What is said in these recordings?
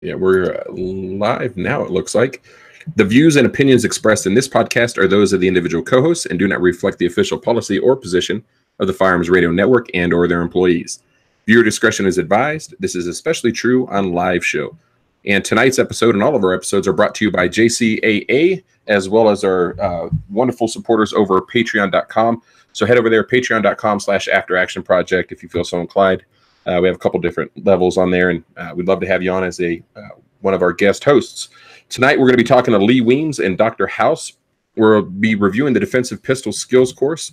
Yeah, we're live now, it looks like. The views and opinions expressed in this podcast are those of the individual co-hosts and do not reflect the official policy or position of the Firearms Radio Network and or their employees. Viewer discretion is advised. This is especially true on live show. And tonight's episode and all of our episodes are brought to you by JCAA, as well as our wonderful supporters over at patreon.com. So head over there, patreon.com/afteractionproject if you feel so inclined. We have a couple different levels on there, and we'd love to have you on as a one of our guest hosts. Tonight, we're going to be talking to Lee Weems and Dr. House. We'll be reviewing the Defensive Pistol Skills course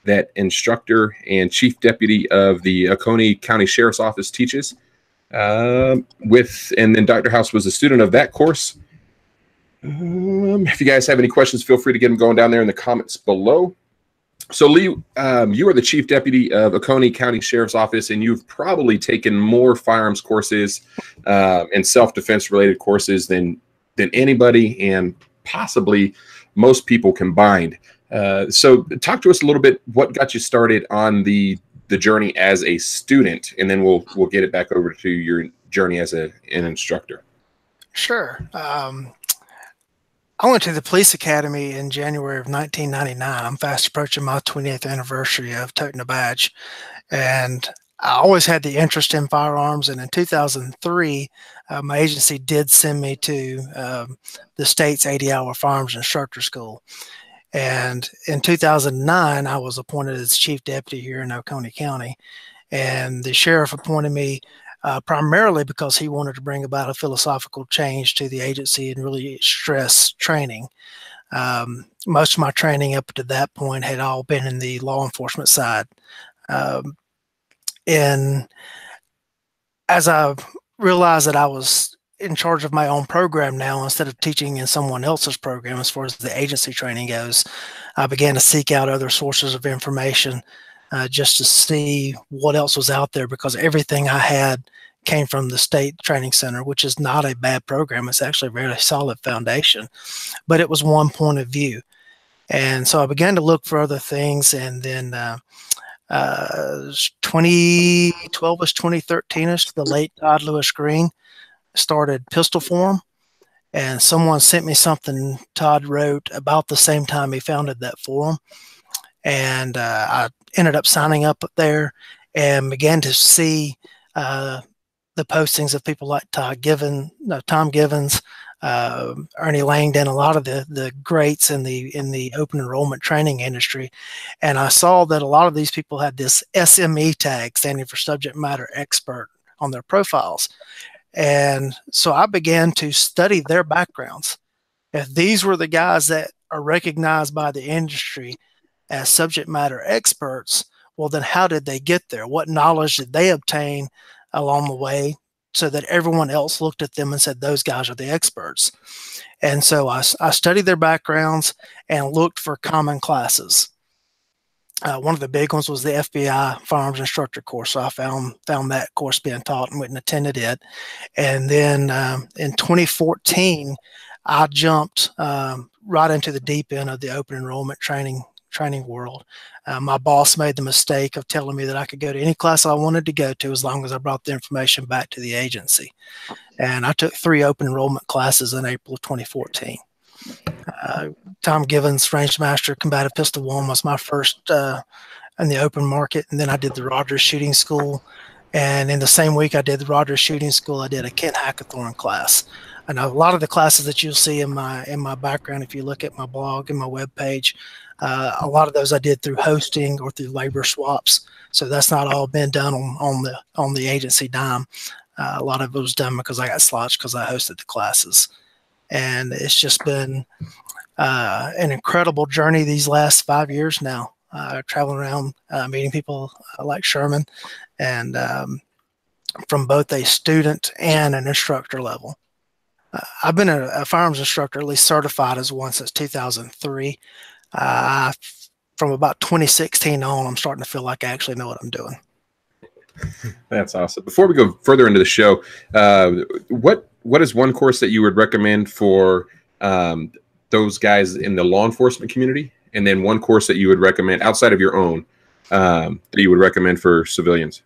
that instructor and chief deputy of the Oconee County Sheriff's Office teaches. And then Dr. House was a student of that course. If you guys have any questions, feel free to get them going down there in the comments below. So, Lee, you are the chief deputy of Oconee County Sheriff's Office, and you've probably taken more firearms courses and self-defense related courses than anybody and possibly most people combined. So talk to us a little bit, what got you started on the journey as a student, and then we'll get it back over to your journey as an instructor. Sure. I went to the police academy in January of 1999. I'm fast approaching my 20th anniversary of toting a badge. And I always had the interest in firearms. And in 2003, my agency did send me to the state's 80-hour firearms instructor school. And in 2009, I was appointed as chief deputy here in Oconee County. And the sheriff appointed me primarily because he wanted to bring about a philosophical change to the agency and really stress training. Most of my training up to that point had all been in the law enforcement side. And as I realized that I was in charge of my own program now, instead of teaching in someone else's program as far as the agency training goes, I began to seek out other sources of information just to see what else was out there, because everything I had came from the state training center, which is not a bad program. It's actually a very solid foundation, but it was one point of view. And so I began to look for other things. And then 2012-ish, 2013-ish, the late Todd Lewis Green started Pistol Forum. And someone sent me something Todd wrote about the same time he founded that forum. And I ended up signing up there and began to see the postings of people like Tom Givens, Ernie Langdon, a lot of the greats in the open enrollment training industry. And I saw that a lot of these people had this SME tag, standing for subject matter expert, on their profiles. And so I began to study their backgrounds. If these were the guys that are recognized by the industry as subject matter experts, well, then how did they get there? What knowledge did they obtain along the way so that everyone else looked at them and said, those guys are the experts? And so I studied their backgrounds and looked for common classes. One of the big ones was the FBI firearms instructor course. So I found that course being taught and went and attended it. And then in 2014, I jumped right into the deep end of the open enrollment training world. My boss made the mistake of telling me that I could go to any class I wanted to go to as long as I brought the information back to the agency. And I took 3 open enrollment classes in April of 2014. Tom Givens, Range Master Combative Pistol 1, was my first in the open market. And then I did the Rogers Shooting School. And in the same week I did the Rogers Shooting School, I did a Kent Hackathorn class. And a lot of the classes that you'll see in my background, if you look at my blog and my webpage, a lot of those I did through hosting or through labor swaps. So that's not all been done on the agency dime. A lot of it was done because I got slots because I hosted the classes. And it's just been an incredible journey these last 5 years now, traveling around, meeting people like Sherman, and from both a student and an instructor level. I've been a firearms instructor, at least certified as one, since 2003. From about 2016 on, I'm starting to feel like I actually know what I'm doing. That's awesome. Before we go further into the show, what is one course that you would recommend for those guys in the law enforcement community, and then one course that you would recommend outside of your own that you would recommend for civilians?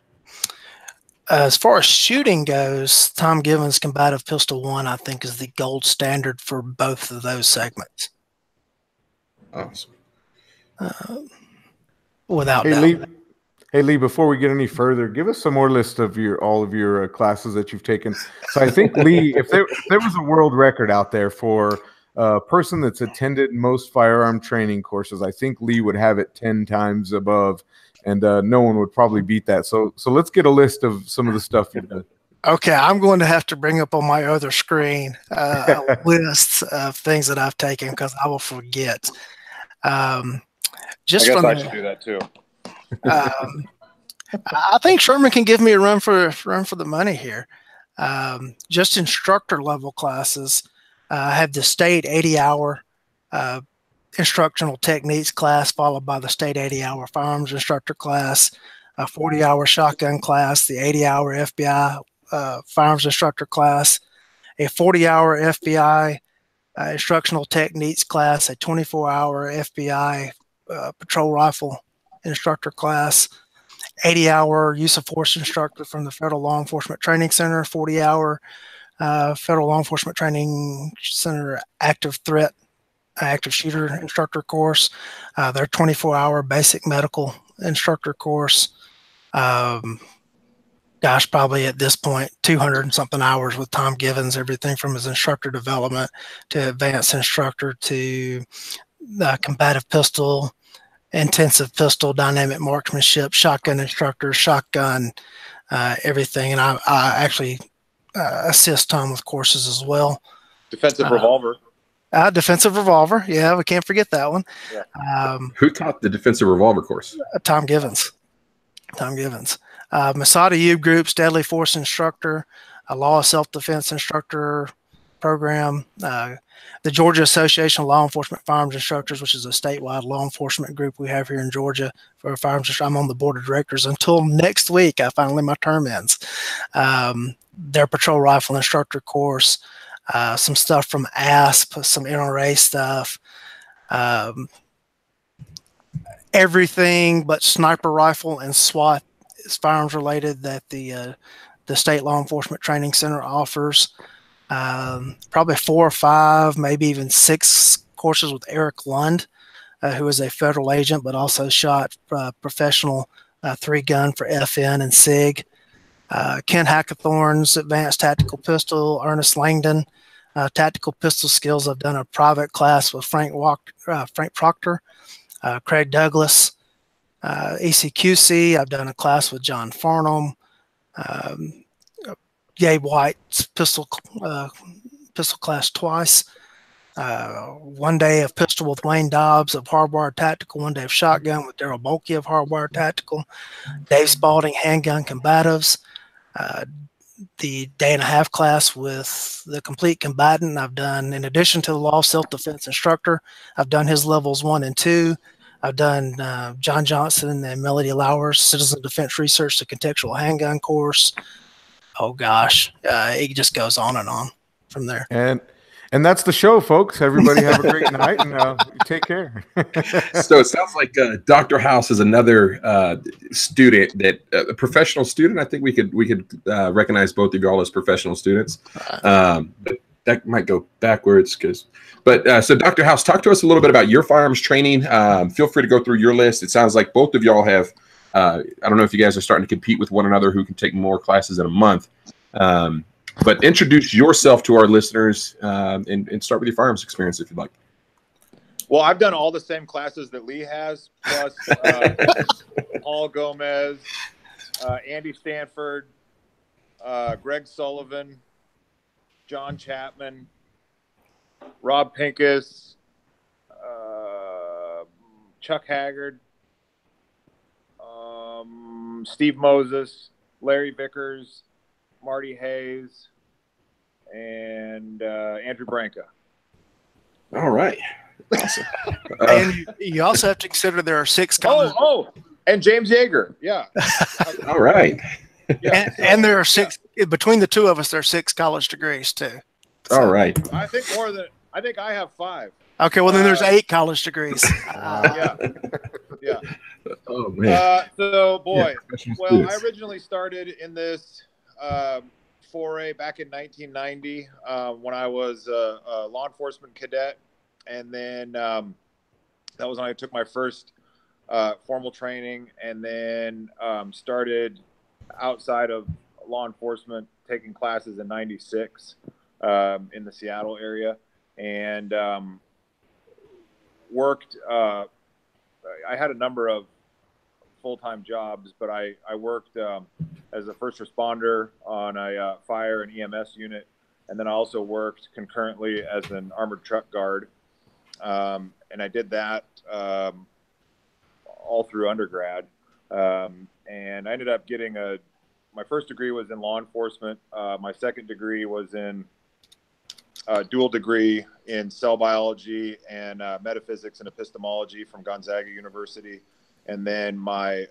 As far as shooting goes, Tom Given's Combative Pistol 1, I think, is the gold standard for both of those segments. Awesome. Without Hey, doubt. Lee, before we get any further, give us some more list of all of your classes that you've taken. So I think, Lee, if there was a world record out there for a person that's attended most firearm training courses, I think Lee would have it 10 times above, and no one would probably beat that. So let's get a list of some of the stuff you've done. Okay, I'm going to have to bring up on my other screen a list of things that I've taken because I will forget. Just I guess from I should do that too. I think Sherman can give me a run for the money here. Just instructor level classes. I have the state 80-hour instructional techniques class, followed by the state 80-hour firearms instructor class, a 40-hour shotgun class, the 80-hour FBI firearms instructor class, a 40-hour FBI instructional techniques class, a 24-hour FBI patrol rifle instructor class, 80-hour use of force instructor from the Federal Law Enforcement Training Center, 40-hour Federal Law Enforcement Training Center active shooter instructor course, their 24-hour basic medical instructor course. Gosh, probably at this point, 200 and something hours with Tom Givens, everything from his instructor development to advanced instructor to combative pistol, intensive pistol, dynamic marksmanship, shotgun instructor, shotgun, everything. And I actually assist Tom with courses as well. Defensive revolver. Defensive revolver. Yeah, we can't forget that one. Yeah. Who taught the defensive revolver course? Tom Givens. Masada Youth Group's Deadly Force instructor, a law of self-defense instructor program, the Georgia Association of Law Enforcement Firearms Instructors, which is a statewide law enforcement group we have here in Georgia for firearms. I'm on the board of directors until next week. My term ends. Their patrol rifle instructor course, some stuff from ASP, some NRA stuff, everything but sniper rifle and SWAT is firearms related that the State Law Enforcement Training Center offers. Probably 4 or 5, maybe even 6 courses with Eric Lund, who is a federal agent, but also shot professional 3-gun for FN and SIG. Ken Hackathorn's Advanced Tactical Pistol, Ernest Langdon, Tactical Pistol Skills. I've done a private class with Frank Proctor, Craig Douglas, ECQC. I've done a class with John Farnham, Gabe White's pistol class twice. 1 day of pistol with Wayne Dobbs of Hardwire Tactical, 1 day of shotgun with Daryl Bolke of Hardwire Tactical, Dave Spalding handgun combatives, the day and a half class with the Complete Combatant. I've done, in addition to the law of self-defense instructor, I've done his levels 1 and 2. I've done John Johnson and Melody Lauer's Citizen Defense Research, the contextual handgun course. Oh gosh, it just goes on and on from there. And that's the show, folks. Everybody have a great night and take care. So it sounds like Dr. House is another student that a professional student. I think we could recognize both of you all as professional students. But that might go backwards so Dr. House, talk to us a little bit about your firearms training. Feel free to go through your list. It sounds like both of y'all have, I don't know if you guys are starting to compete with one another who can take more classes in a month. But introduce yourself to our listeners and start with your firearms experience if you'd like. Well, I've done all the same classes that Lee has, plus Paul Gomez, Andy Stanford, Greg Sullivan, John Chapman, Rob Pincus, Chuck Haggard, Steve Moses, Larry Vickers, Marty Hayes, and Andrew Branca. All right. Awesome. And you also have to consider there are 6 college. And James Yeager. Yeah. All right. Yeah, and there are 6 between the two of us. There are 6 college degrees too. So, all right. I think I think I have 5. Okay, well then there's 8 college degrees. Yeah. Oh man. So boy, professional well, I students. originally started in this foray back in 1990 when I was a law enforcement cadet, and then that was when I took my first formal training, and then started outside of law enforcement taking classes in '96 in the Seattle area, and worked. I had a number of full-time jobs, but I worked as a first responder on a fire and EMS unit, and then I also worked concurrently as an armored truck guard, and I did that all through undergrad, and I ended up getting my first degree was in law enforcement. My second degree was in dual degree in cell biology and metaphysics and epistemology from Gonzaga University. And then my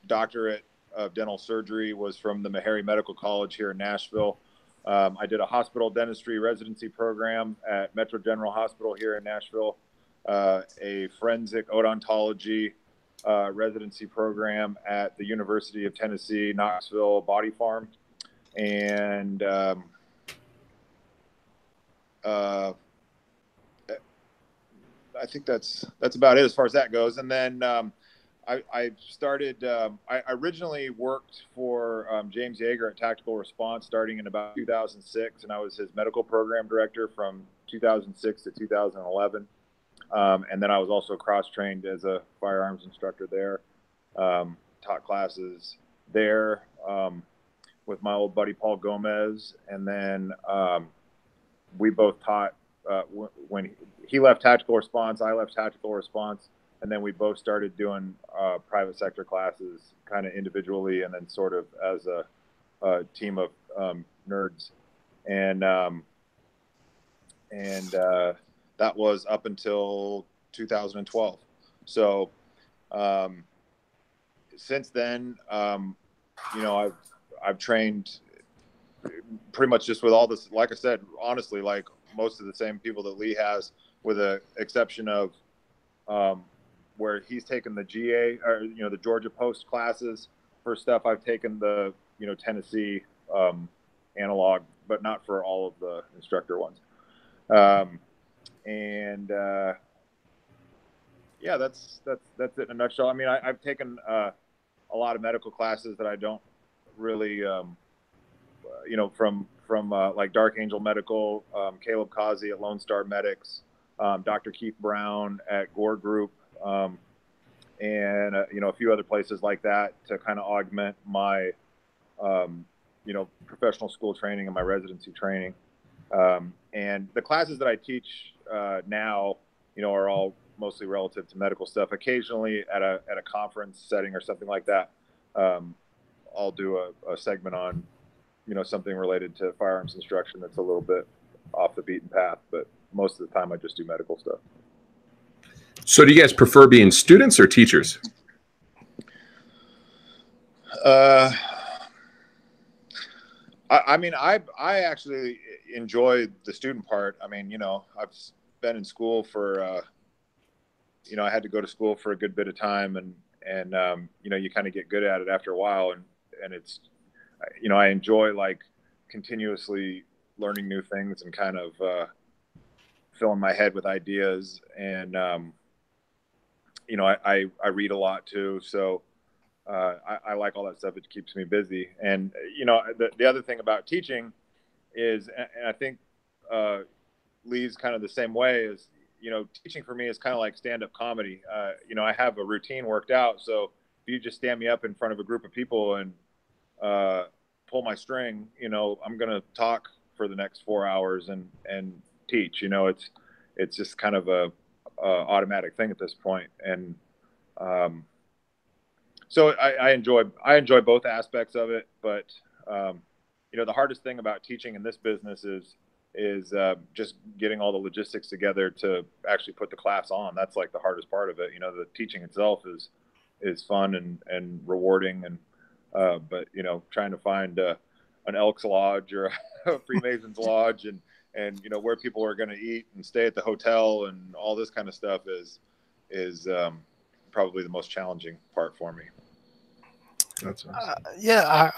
doctorate of dental surgery was from the Meharry Medical College here in Nashville. I did a hospital dentistry residency program at Metro General Hospital here in Nashville, a forensic odontology residency program at the University of Tennessee, Knoxville Body Farm. And I think that's about it as far as that goes. And then I started. I originally worked for James Yeager at Tactical Response starting in about 2006, and I was his medical program director from 2006 to 2011. And then I was also cross-trained as a firearms instructor there. Taught classes there with my old buddy Paul Gomez, and then we both taught when he left Tactical Response, I left Tactical Response, and then we both started doing private sector classes kind of individually and then sort of as a team of nerds. And that was up until 2012. So since then, you know, I've trained pretty much just with all this, like I said, honestly, like most of the same people that Lee has, with the exception of where he's taken the GA or, you know, the Georgia Post classes for stuff. I've taken the, you know, Tennessee analog, but not for all of the instructor ones. Yeah, that's it in a nutshell. I mean, I've taken a lot of medical classes that I don't really, you know, from like Dark Angel Medical, Caleb Causey at Lone Star Medics, Dr. Keith Brown at Gore Group, and you know, a few other places like that to kind of augment my, you know, professional school training and my residency training. And the classes that I teach now, you know, are all mostly relative to medical stuff. Occasionally at a conference setting or something like that, I'll do a segment on, you know, something related to firearms instruction that's a little bit off the beaten path, but most of the time I just do medical stuff. So do you guys prefer being students or teachers? I mean, I actually enjoy the student part. I mean, you know, I've been in school for, you know, I had to go to school for a good bit of time, and you know, you kind of get good at it after a while, and it's, you know, I enjoy like continuously learning new things and kind of filling my head with ideas. And you know, I read a lot too, so I like all that stuff. It keeps me busy. And you know, the other thing about teaching is, and I think Lee's kind of the same way, is, you know, teaching for me is kind of like stand-up comedy. You know, I have a routine worked out, so if you just stand me up in front of a group of people and pull my string, you know, I'm gonna talk for the next 4 hours and teach. You know, it's just kind of a automatic thing at this point. And so I enjoy both aspects of it. But you know, the hardest thing about teaching in this business is just getting all the logistics together to actually put the class on. That's like the hardest part of it. You know, the teaching itself is fun and rewarding, and but you know, trying to find an Elks Lodge or a Freemasons Lodge and you know, where people are going to eat and stay at the hotel and all this kind of stuff is probably the most challenging part for me. That's awesome. Yeah,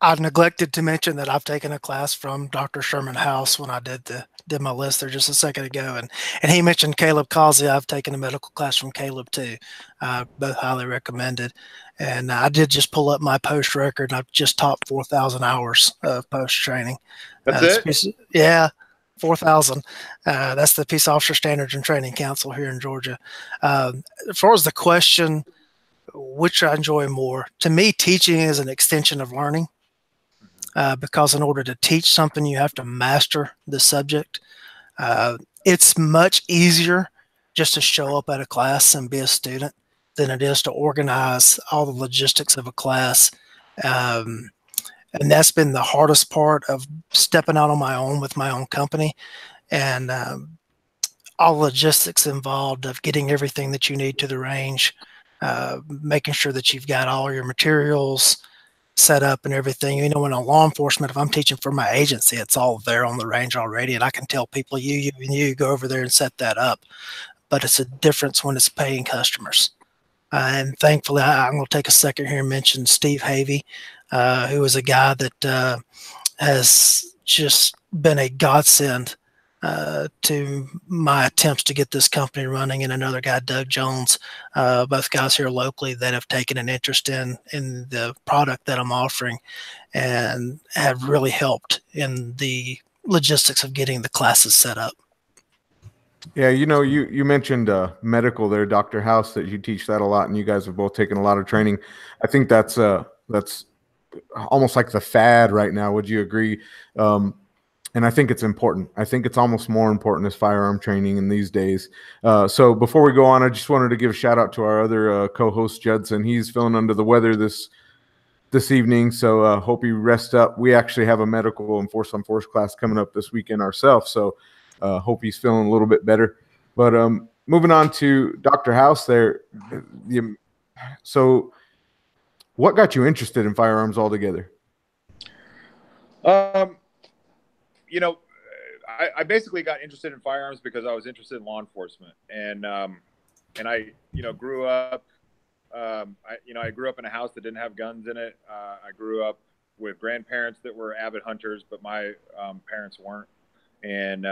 I neglected to mention that I've taken a class from Dr. Sherman House when I did my list there just a second ago, and he mentioned Caleb Causey. I've taken a medical class from Caleb too, both highly recommended. And I did just pull up my post record, and I've just topped 4,000 hours of post training. That's it? Yeah, 4,000. That's the Peace Officer Standards and Training Council here in Georgia. As far as the question, which I enjoy more, to me, teaching is an extension of learning. Because in order to teach something, you have to master the subject. It's much easier just to show up at a class and be a student than it is to organize all the logistics of a class. And that's been the hardest part of stepping out on my own with my own company, and all the logistics involved of getting everything that you need to the range, making sure that you've got all your materials set up and everything. You know, in law enforcement, if I'm teaching for my agency, it's all there on the range already, and I can tell people, you go over there and set that up. But it's a difference when it's paying customers. And thankfully, I'm going to take a second here and mention Steve Havey, who is a guy that has just been a godsend to my attempts to get this company running, and another guy, Doug Jones, both guys here locally that have taken an interest in the product that I'm offering and have really helped in the logistics of getting the classes set up. Yeah, you know, you mentioned medical there, Dr. House, that you teach that a lot, and you guys have both taken a lot of training. I think that's almost like the fad right now. Would you agree? And I think it's important. I think it's almost more important as firearm training in these days. So before we go on, I just wanted to give a shout out to our other co-host, Judson. He's feeling under the weather this evening, so hope you rest up. We actually have a medical and force on force class coming up this weekend ourselves, so hope he's feeling a little bit better. But moving on to Dr. House there. So what got you interested in firearms altogether? You know, I basically got interested in firearms because I was interested in law enforcement, and I, you know, grew up. I grew up in a house that didn't have guns in it. I grew up with grandparents that were avid hunters, but my parents weren't. And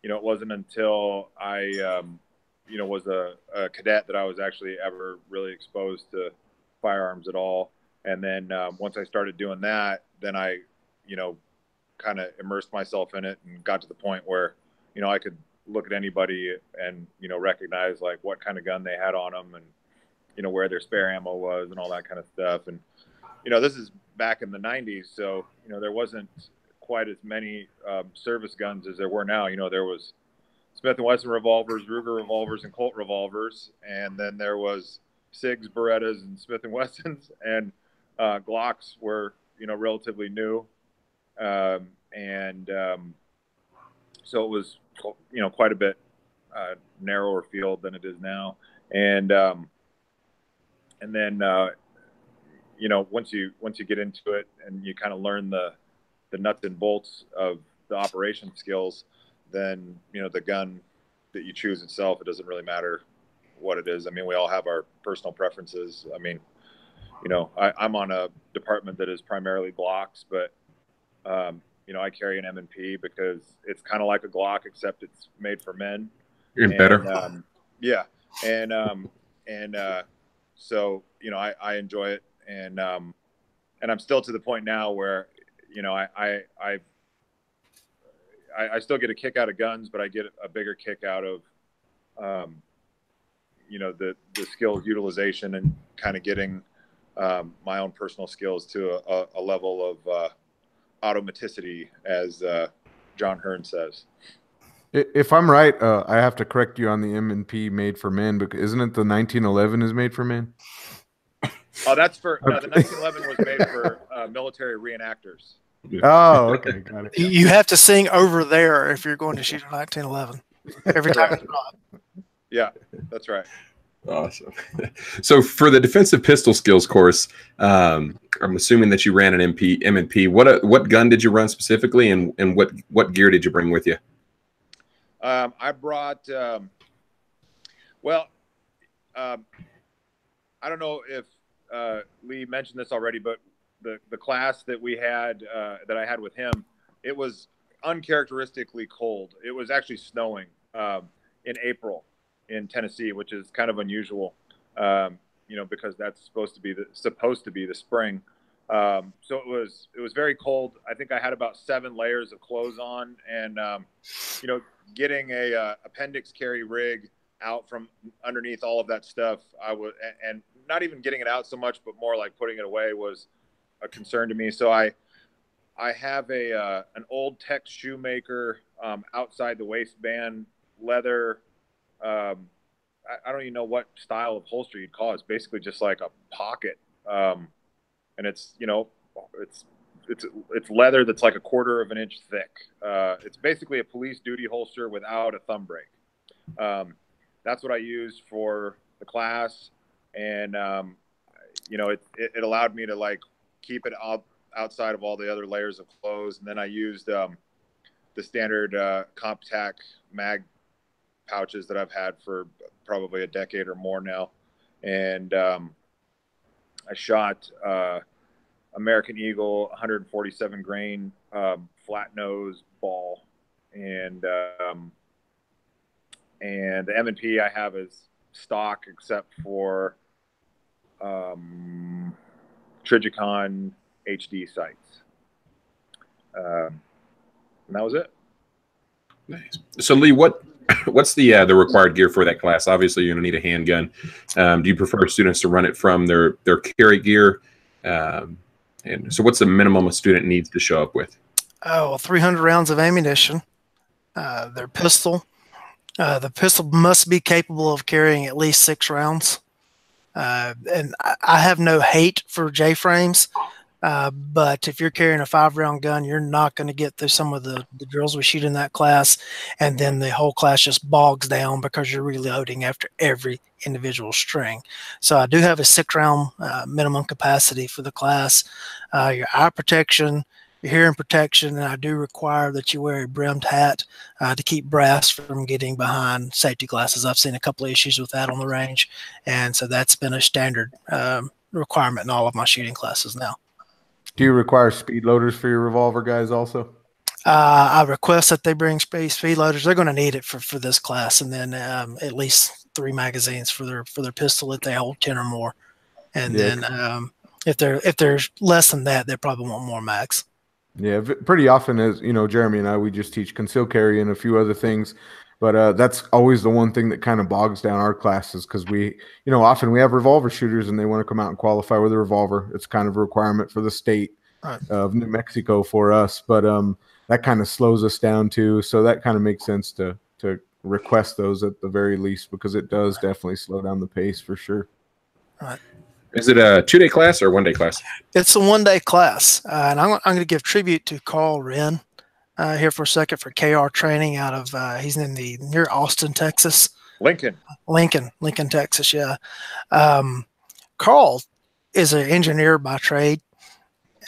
you know, it wasn't until I, you know, was a cadet that I was actually ever really exposed to firearms at all. And then once I started doing that, then I, you know, kind of immersed myself in it and got to the point where, you know, I could look at anybody and, you know, recognize like what kind of gun they had on them and, you know, where their spare ammo was and all that kind of stuff. And, you know, this is back in the 90s. So, you know, there wasn't quite as many service guns as there were now. You know, there was Smith & Wesson revolvers, Ruger revolvers, and Colt revolvers. And then there was SIGs, Berettas, and Smith & Wessons, and Glocks were, you know, relatively new. So it was, you know, quite a bit narrower field than it is now. And then, you know, once you get into it and you kind of learn the nuts and bolts of the operation skills, then, you know, the gun that you choose itself, it doesn't really matter what it is. I mean, we all have our personal preferences. I mean, you know, I'm on a department that is primarily Glocks, but, you know, I carry an M&P because it's kind of like a Glock, except it's made for men. You're better. Yeah. And so, you know, I enjoy it. And I'm still to the point now where, you know, I still get a kick out of guns, but I get a bigger kick out of, you know, the skills utilization and kind of getting my own personal skills to a level of automaticity, as John Hearn says. If I'm right, I have to correct you on the M&P made for men, because isn't it the 1911 is made for men? Oh, that's for the 1911 was made for military reenactors. Oh, okay, got it. You have to sing "Over There" if you're going to shoot a 1911 every time it's not. Yeah, that's right. Awesome. So for the defensive pistol skills course, I'm assuming that you ran an M&P. What gun did you run specifically, and what gear did you bring with you? I brought, well, I don't know if Lee mentioned this already, but the class that we had that I had with him, it was uncharacteristically cold. It was actually snowing in April in Tennessee, which is kind of unusual, because that's supposed to be the spring. So it was very cold. I think I had about 7 layers of clothes on, and getting a appendix carry rig out from underneath all of that stuff, and not even getting it out so much, but more like putting it away was a concern to me. So I have an old Tex Shoemaker outside the waistband leather. I don't even know what style of holster you'd call it. It's basically just like a pocket, and it's leather that's like 1/4 of an inch thick. It's basically a police duty holster without a thumb brake. That's what I used for the class, and it allowed me to like keep it outside of all the other layers of clothes. And then I used the standard CompTac mag pouches that I've had for probably a decade or more now. And I shot American Eagle 147 grain flat nose ball, and the M&P I have is stock except for Trigicon HD sights. And that was it. Nice. So Lee, what's the required gear for that class? Obviously, you're going to need a handgun. Do you prefer students to run it from their carry gear? And so what's the minimum a student needs to show up with? 300 rounds of ammunition, their pistol. The pistol must be capable of carrying at least 6 rounds. And I have no hate for J-frames, but if you're carrying a 5-round gun, you're not going to get through some of the drills we shoot in that class, and then the whole class just bogs down because you're reloading after every individual string. So I do have a 6-round minimum capacity for the class. Your eye protection, your hearing protection, and I do require that you wear a brimmed hat to keep brass from getting behind safety glasses. I've seen a couple of issues with that on the range, and so that's been a standard requirement in all of my shooting classes now. Do you require speed loaders for your revolver guys also? I request that they bring speed loaders. They're going to need it for this class, and then at least 3 magazines for their pistol if they hold 10 or more. And then if they're less than that, they probably want more mags. Yeah, pretty often, as you know, Jeremy and I, we just teach concealed carry and a few other things, but that's always the one thing that kind of bogs down our classes, because often we have revolver shooters and they want to come out and qualify with a revolver. It's kind of a requirement for the state of New Mexico for us, but that kind of slows us down too. So that kind of makes sense to request those at the very least, because it does definitely slow down the pace for sure. Right. Is it a 2-day class or 1-day class? It's a 1-day class, and I'm going to give tribute to Carl Wren here for a second for KR training out of he's near Austin, Texas. Lincoln, Texas. Yeah. Carl is an engineer by trade.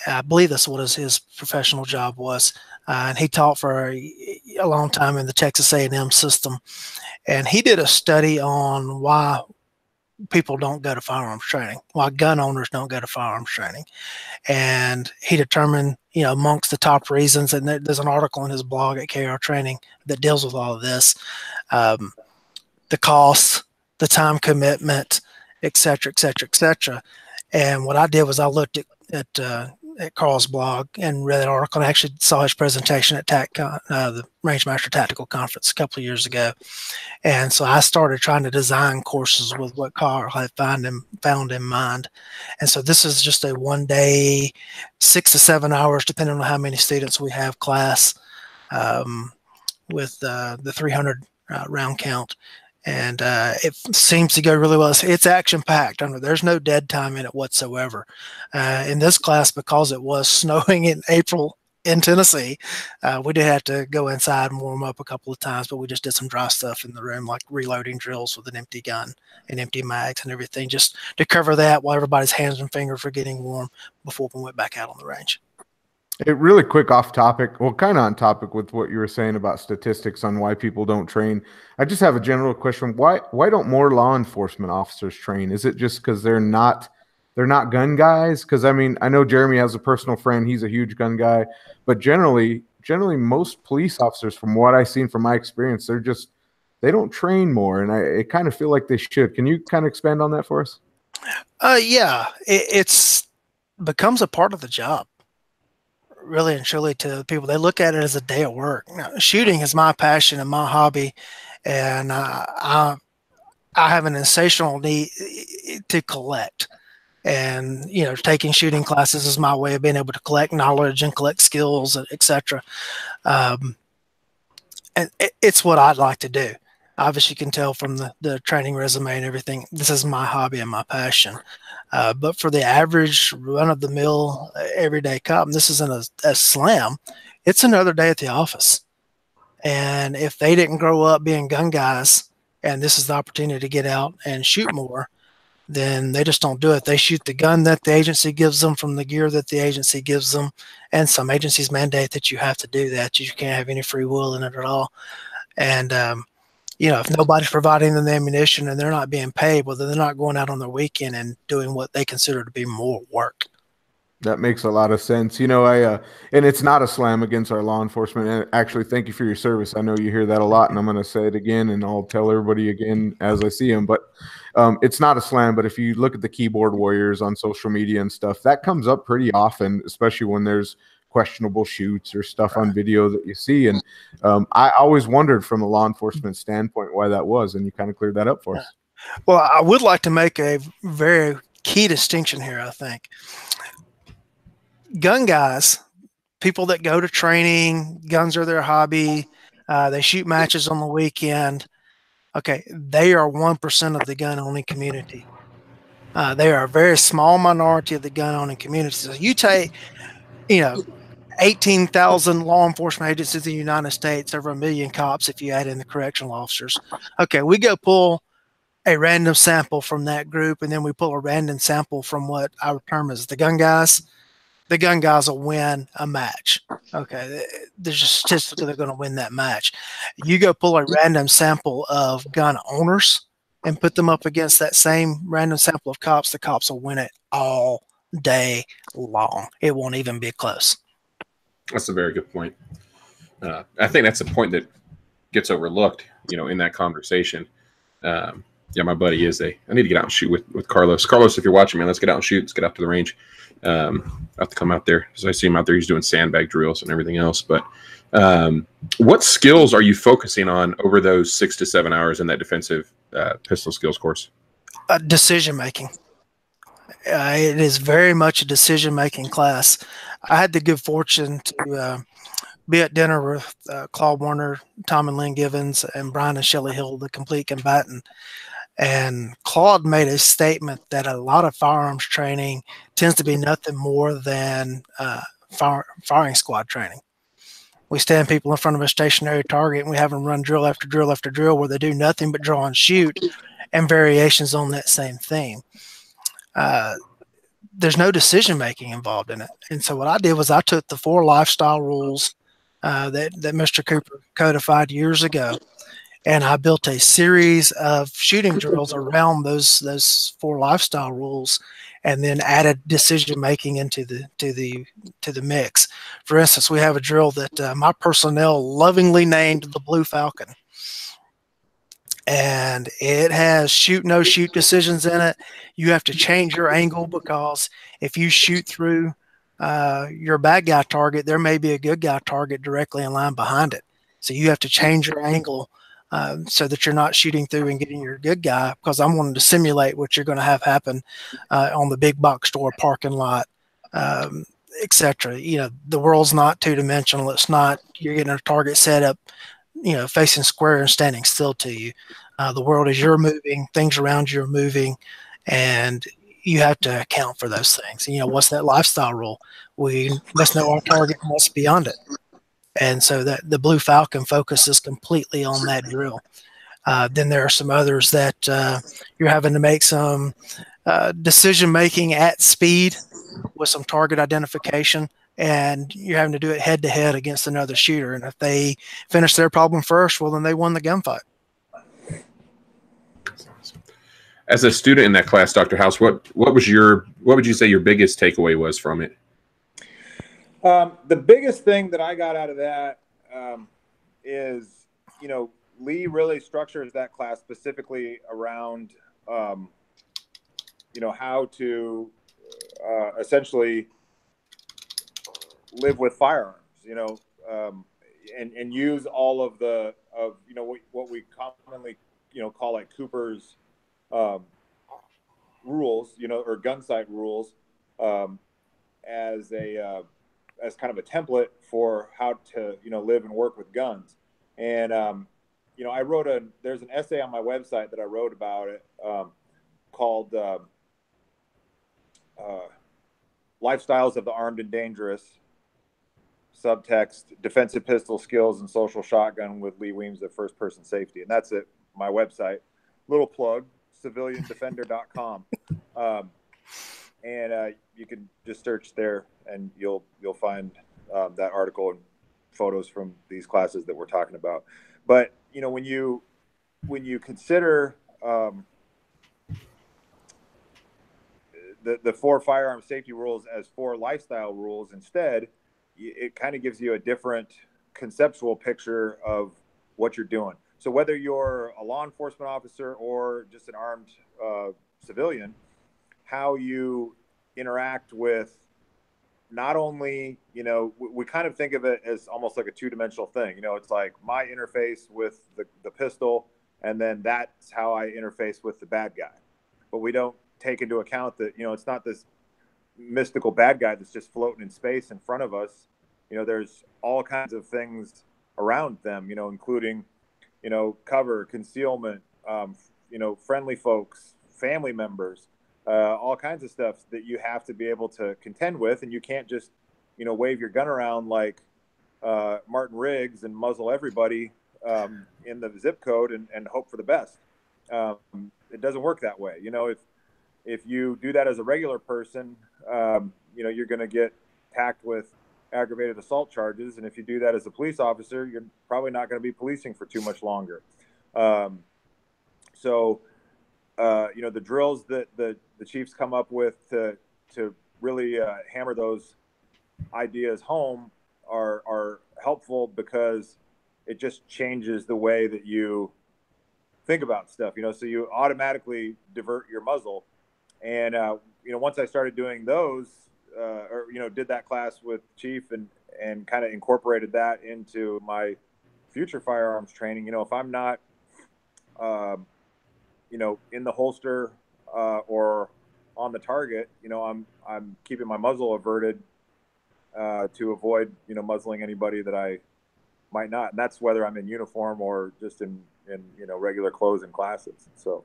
I believe that's what his professional job was, and he taught for a long time in the Texas A&M system. And he did a study on why people don't go to firearms training, why gun owners don't go to firearms training. And he determined, amongst the top reasons, and there's an article in his blog at KR Training that deals with all of this, the cost, the time commitment, et cetera, et cetera, et cetera. And what I did was I looked at Carl's blog and read that article, and actually saw his presentation at the Rangemaster Tactical Conference a couple of years ago. And so I started trying to design courses with what Carl had found in mind. And so this is just a 1-day, 6 to 7 hours, depending on how many students we have class, with the 300 round count. And it seems to go really well. It's action-packed. There's no dead time in it whatsoever. In this class, because it was snowing in April in Tennessee, we did have to go inside and warm up a couple of times, but we just did some dry stuff in the room, like reloading drills with an empty gun and empty mags and everything, just to cover that while everybody's hands and fingers were getting warm before we went back out on the range. It really quick off topic, well, kind of on topic with what you were saying about statistics on why people don't train. I just have a general question. Why don't more law enforcement officers train? Is it just because they're not gun guys? Because I mean, I know Jeremy has a personal friend, he's a huge gun guy, but generally most police officers, from what I've seen from my experience, they don't train more, and I kind of feel like they should. Can you kind of expand on that for us? Yeah, it's becomes a part of the job, really and truly, to people. They look at it as a day of work. Now, shooting is my passion and my hobby, and I have an insatiable need to collect. And taking shooting classes is my way of being able to collect knowledge and collect skills, etc. And it's what I'd like to do. Obviously, you can tell from the training resume and everything, this is my hobby and my passion. But for the average run-of-the-mill everyday cop, and this isn't a slam, it's another day at the office. And if they didn't grow up being gun guys, and this is the opportunity to get out and shoot more, then they just don't do it. They shoot the gun that the agency gives them from the gear that the agency gives them. And some agencies mandate that you have to do that. You can't have any free will in it at all. And, if nobody's providing them the ammunition and they're not being paid, well, then they're not going out on their weekend and doing what they consider to be more work. That makes a lot of sense. And it's not a slam against our law enforcement. And actually, thank you for your service. I know you hear that a lot, and I'm going to say it again, and I'll tell everybody again as I see them. But it's not a slam. But if you look at the keyboard warriors on social media and stuff, that comes up pretty often, especially when there's questionable shoots or stuff on video that you see. And I always wondered from a law enforcement standpoint why that was, and you kind of cleared that up for us. Well, I would like to make a very key distinction here, I think. Gun guys, people that go to training, guns are their hobby, they shoot matches on the weekend. Okay, they are 1% of the gun-owning community. They are a very small minority of the gun-owning community. So you take, 18,000 law enforcement agencies in the United States, over 1 million cops if you add in the correctional officers. Okay, we go pull a random sample from that group, and then we pull a random sample from what I would term as the gun guys. The gun guys will win a match. Okay, there's just statistically they're going to win that match. You go pull a random sample of gun owners and put them up against that same random sample of cops, the cops will win it all day long. It won't even be close. That's a very good point. I think that's a point that gets overlooked, in that conversation. Yeah, my buddy is I need to get out and shoot with Carlos. Carlos, if you're watching, man, let's get out and shoot. Let's get out to the range. I have to come out there. As I see him out there, he's doing sandbag drills and everything else. But what skills are you focusing on over those 6 to 7 hours in that defensive pistol skills course? Decision-making. It is very much a decision-making class. I had the good fortune to be at dinner with Claude Warner, Tom and Lynn Givens, and Brian and Shelley Hill, the complete combatant. And Claude made a statement that a lot of firearms training tends to be nothing more than firing squad training. We stand people in front of a stationary target and we have them run drill after drill after drill where they do nothing but draw and shoot and variations on that same theme. There's no decision-making involved in it. And so what I did was I took the 4 lifestyle rules that Mr. Cooper codified years ago, and I built a series of shooting drills around those 4 lifestyle rules, and then added decision-making into the mix. For instance, we have a drill that my personnel lovingly named the Blue Falcon. And it has shoot, no shoot decisions in it. You have to change your angle because if you shoot through your bad guy target, there may be a good guy target directly in line behind it. So you have to change your angle so that you're not shooting through and getting your good guy, because I'm wanting to simulate what you're going to have happen on the big box store parking lot, etc. The world's not two-dimensional. It's not you're getting a target set up, facing square and standing still to you. The world is you're moving, things around you are moving, and you have to account for those things. What's that lifestyle rule? We must know our target and what's beyond it. And so that the Blue Falcon focuses completely on that drill. Then there are some others that you're having to make some decision-making at speed with some target identification. and you're having to do it head to head against another shooter. And if they finish their problem first, well, then they won the gunfight. As a student in that class, Dr. House, what would you say your biggest takeaway was from it? The biggest thing that I got out of that is, Lee really structures that class specifically around, how to essentially live with firearms, and use all of what we commonly, call like Cooper's rules, or gun sight rules, as kind of a template for how to, live and work with guns. And, there's an essay on my website that I wrote about it, called Lifestyles of the Armed and Dangerous, subtext, defensive pistol skills and social shotgun with Lee Weems at First Person Safety. And that's it, my website. Little plug, civiliandefender.com. And you can just search there and you'll find that article and photos from these classes that we're talking about. But, when you consider the 4 firearm safety rules as 4 lifestyle rules instead, it kind of gives you a different conceptual picture of what you're doing. So whether you're a law enforcement officer or just an armed civilian, how you interact with not only, we kind of think of it as almost like a 2-dimensional thing. It's like my interface with the pistol, and then that's how I interface with the bad guy. But we don't take into account that, it's not this mystical bad guy that's just floating in space in front of us. There's all kinds of things around them, including, cover, concealment, friendly folks, family members, all kinds of stuff that you have to be able to contend with. And you can't just, wave your gun around like Martin Riggs and muzzle everybody in the zip code and hope for the best. It doesn't work that way. If you do that as a regular person, you're going to get tacked with aggravated assault charges. And if you do that as a police officer, you're probably not going to be policing for too much longer. So the drills that the chiefs come up with to really hammer those ideas home are helpful, because it just changes the way that you think about stuff, so you automatically divert your muzzle. And, once I started doing those, or, did that class with Chief and kind of incorporated that into my future firearms training, if I'm not, in the holster or on the target, I'm keeping my muzzle averted to avoid, muzzling anybody that I might not. And that's whether I'm in uniform or just in regular clothes and classes. So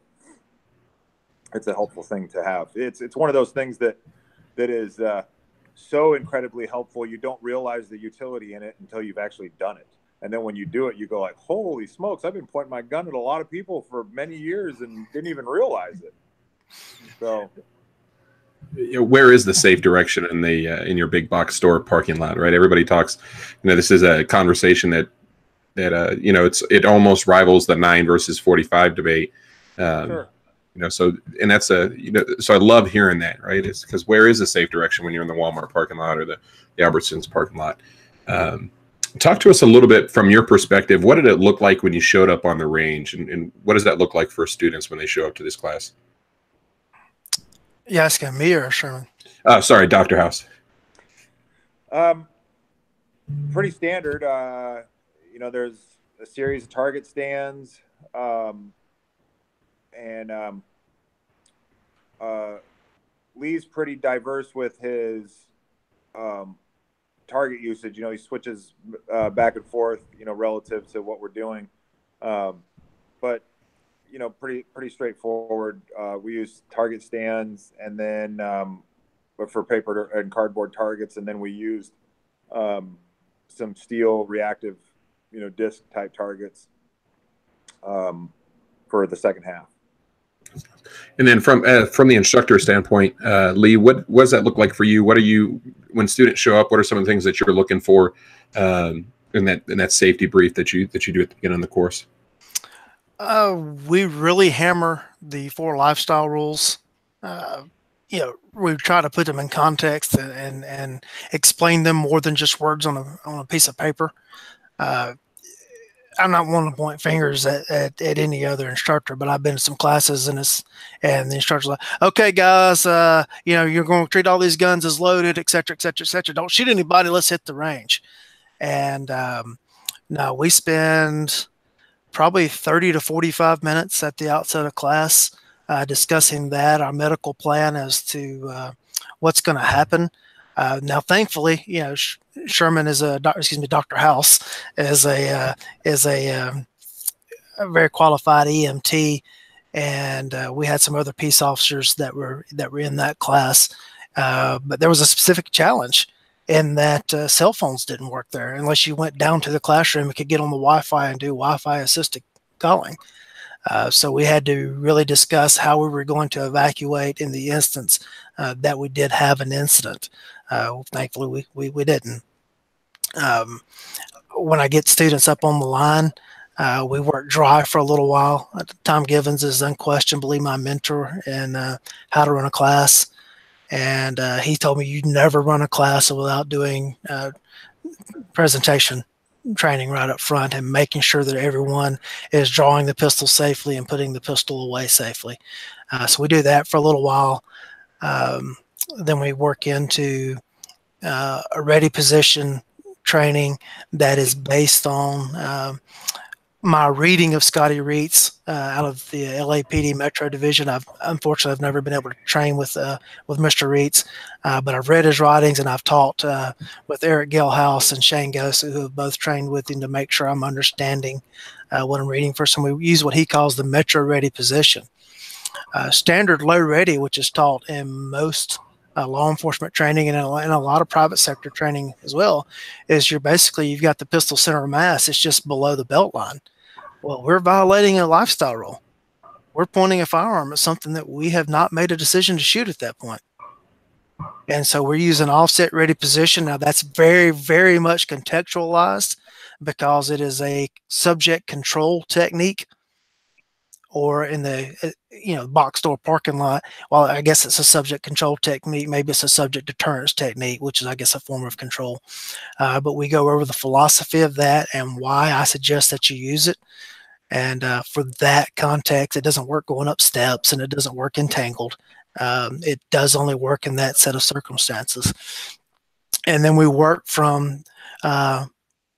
it's a helpful thing to have. It's one of those things that is so incredibly helpful. You don't realize the utility in it until you've actually done it. And then when you do it, you go like, holy smokes, I've been pointing my gun at a lot of people for many years and didn't even realize it. So where is the safe direction in the in your big box store parking lot, right? Everybody talks, this is a conversation that it almost rivals the 9 versus 45 debate. Sure. So, and that's so I love hearing that, right? It's because where is the safe direction when you're in the Walmart parking lot or the Albertsons parking lot? Talk to us a little bit from your perspective. What did it look like when you showed up on the range, and what does that look like for students when they show up to this class? You asking me or Sherman? Sorry, Dr. House. Pretty standard. There's a series of target stands, and Lee's pretty diverse with his target usage. He switches back and forth, relative to what we're doing. But pretty straightforward. We use target stands, and then but for paper and cardboard targets, and then we used some steel reactive, disc type targets for the second half. And then from the instructor standpoint, Lee, what does that look like for you? What are you, when students show up, what are some of the things that you're looking for in that safety brief that you do at the beginning of the course? We really hammer the 4 lifestyle rules. We try to put them in context and explain them more than just words on a piece of paper. I'm not one to point fingers at any other instructor, but I've been to some classes and the instructor's like, okay, guys, you're going to treat all these guns as loaded, et cetera, et cetera, et cetera. Don't shoot anybody. Let's hit the range. And no, we spend probably 30 to 45 minutes at the outset of class discussing our medical plan as to what's going to happen. Now, thankfully, Sherman is Dr. House is a very qualified EMT, and we had some other peace officers that were in that class. But there was a specific challenge in that cell phones didn't work there unless you went down to the classroom and could get on the Wi-Fi and do Wi-Fi assisted calling. So we had to really discuss how we were going to evacuate in the instance that we did have an incident. Thankfully, we didn't. When I get students up on the line, we work dry for a little while. Tom Givens is unquestionably my mentor in how to run a class. And he told me you never run a class without doing presentation training right up front and making sure that everyone is drawing the pistol safely and putting the pistol away safely. So we do that for a little while. Then we work into a ready position training that is based on my reading of Scotty Reitz out of the LAPD Metro Division. Unfortunately, I've never been able to train with Mr. Reitz, but I've read his writings and I've taught with Eric Gilhouse and Shane Gosa, who have both trained with him, to make sure I'm understanding what I'm reading for. So we use what he calls the Metro Ready position. Standard low ready, which is taught in most law enforcement training and in a lot of private sector training as well, is you've got the pistol center of mass. It's just below the belt line. Well, we're violating a lifestyle rule. We're pointing a firearm at something that we have not made a decision to shoot at that point. And so we're using offset ready position. Now that's very, very much contextualized because it is a subject control technique. Or in the box store parking lot, well, I guess it's a subject control technique. Maybe it's a subject deterrence technique, which is, I guess, a form of control. But we go over the philosophy of that and why I suggest that you use it. And for that context, it doesn't work going up steps and it doesn't work entangled. It does only work in that set of circumstances. And then we work from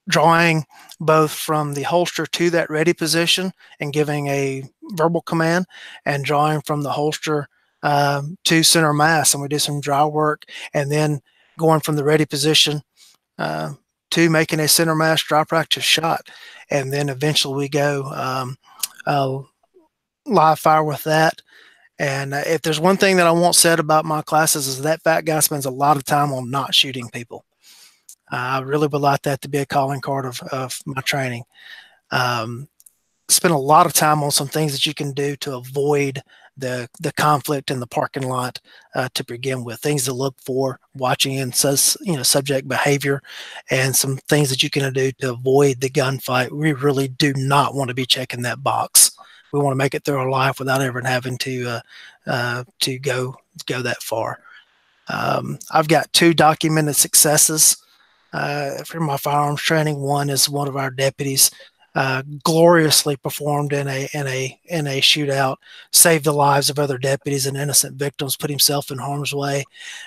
drawing both from the holster to that ready position and giving a verbal command, and drawing from the holster to center mass. And we do some dry work, and then going from the ready position to making a center mass dry practice shot. And then eventually we go live fire with that. And if there's one thing that I want said about my classes, is that fat guy spends a lot of time on not shooting people. I really would like that to be a calling card of my training. Spend a lot of time on some things that you can do to avoid the conflict in the parking lot to begin with. Things to look for, watching and subject behavior, and some things that you can do to avoid the gunfight. We really do not want to be checking that box. We want to make it through our life without ever having to go that far. I've got 2 documented successes from my firearms training. One is one of our deputies gloriously performed in a shootout, saved the lives of other deputies and innocent victims, put himself in harm's way.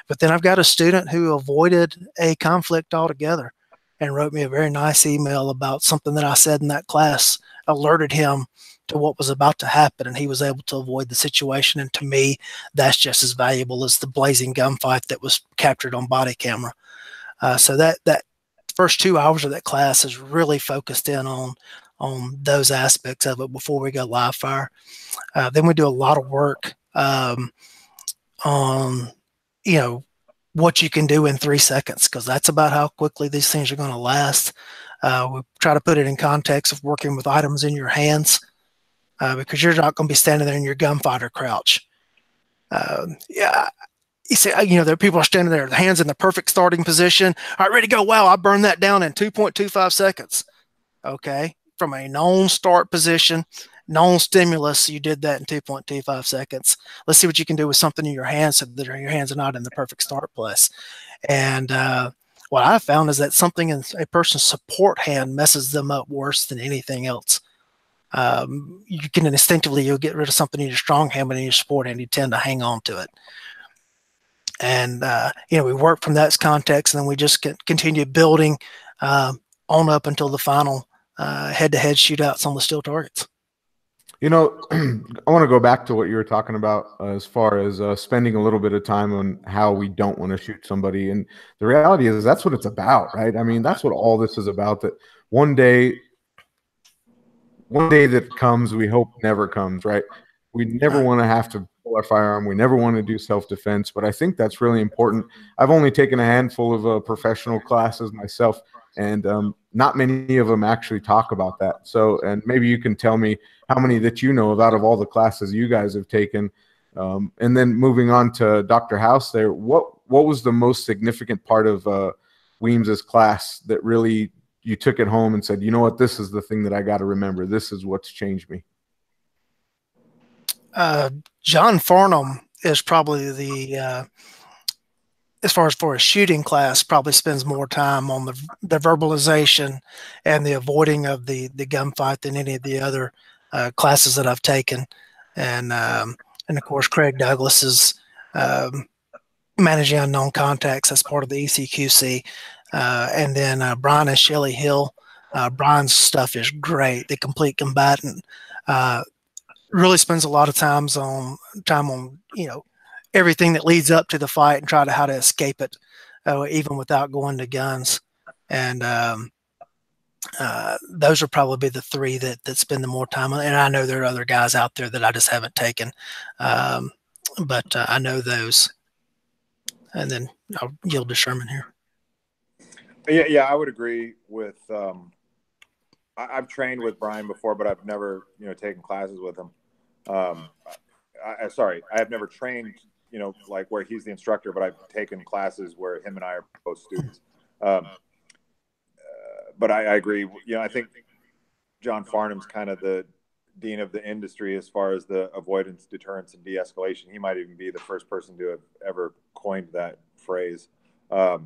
But then I've got a student who avoided a conflict altogether and wrote me a very nice email about something that I said in that class, alerted him to what was about to happen, and he was able to avoid the situation. And to me, that's just as valuable as the blazing gunfight that was captured on body camera. So that first 2 hours of that class is really focused in on those aspects of it before we go live fire. Then we do a lot of work on what you can do in 3 seconds, because that's about how quickly these things are going to last. We try to put it in context of working with items in your hands. because you're not going to be standing there in your gunfighter crouch. Yeah, you see, there are people are standing there, the hands in the perfect starting position. All right, ready to go. Wow, I burned that down in 2.25 seconds. Okay, from a known start position, known stimulus, you did that in 2.25 seconds. Let's see what you can do with something in your hands so that your hands are not in the perfect start place. And what I've found is that something in a person's support hand messes them up worse than anything else. You can instinctively, you'll get rid of something in your strong hand, but in your support hand, you tend to hang on to it. And, we work from that context, and then we just continue building on up until the final head-to-head shootouts on the steel targets. I want to go back to what you were talking about as far as spending a little bit of time on how we don't want to shoot somebody. And the reality is that's what it's about, right? I mean, that's what all this is about, that one day that comes, we hope never comes, right? We never want to have to pull our firearm. We never want to do self-defense, but I think that's really important. I've only taken a handful of professional classes myself, and not many of them actually talk about that. So, and maybe you can tell me how many that you know of out of all the classes you guys have taken. And then moving on to Dr. House there, what was the most significant part of Weems's class that really you took it home and said, you know what, this is the thing that I got to remember. This is what's changed me. John Farnham is probably the, as far as for a shooting class, probably spends more time on the verbalization and the avoiding of the gunfight than any of the other classes that I've taken. And of course, Craig Douglas is managing unknown contacts as part of the ECQC. And then Brian and Shelley Hill. Brian's stuff is great. The Complete Combatant really spends a lot of time on everything that leads up to the fight and try to how to escape it, even without going to guns. And those are probably the three that spend the more time on. And I know there are other guys out there that I just haven't taken, but I know those. And then I'll yield to Sherman here. Yeah, I would agree with. I've trained with Brian before, but I've never, taken classes with him. Sorry, I have never trained, like where he's the instructor, but I've taken classes where him and I are both students. But I agree. I think John Farnham's kind of the dean of the industry as far as the avoidance, deterrence, and de-escalation. He might even be the first person to have ever coined that phrase. But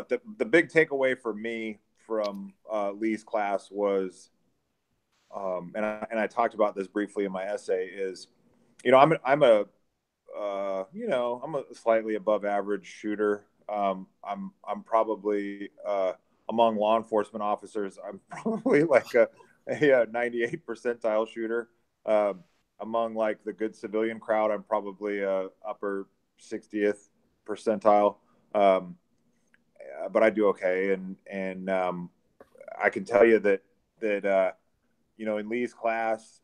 the big takeaway for me from Lee's class was, and I talked about this briefly in my essay, is, I'm a slightly above average shooter. I'm probably among law enforcement officers, I'm probably like a 98th percentile shooter. Among like the good civilian crowd, I'm probably a upper 60th percentile. But I do okay, and I can tell you that in Lee's class,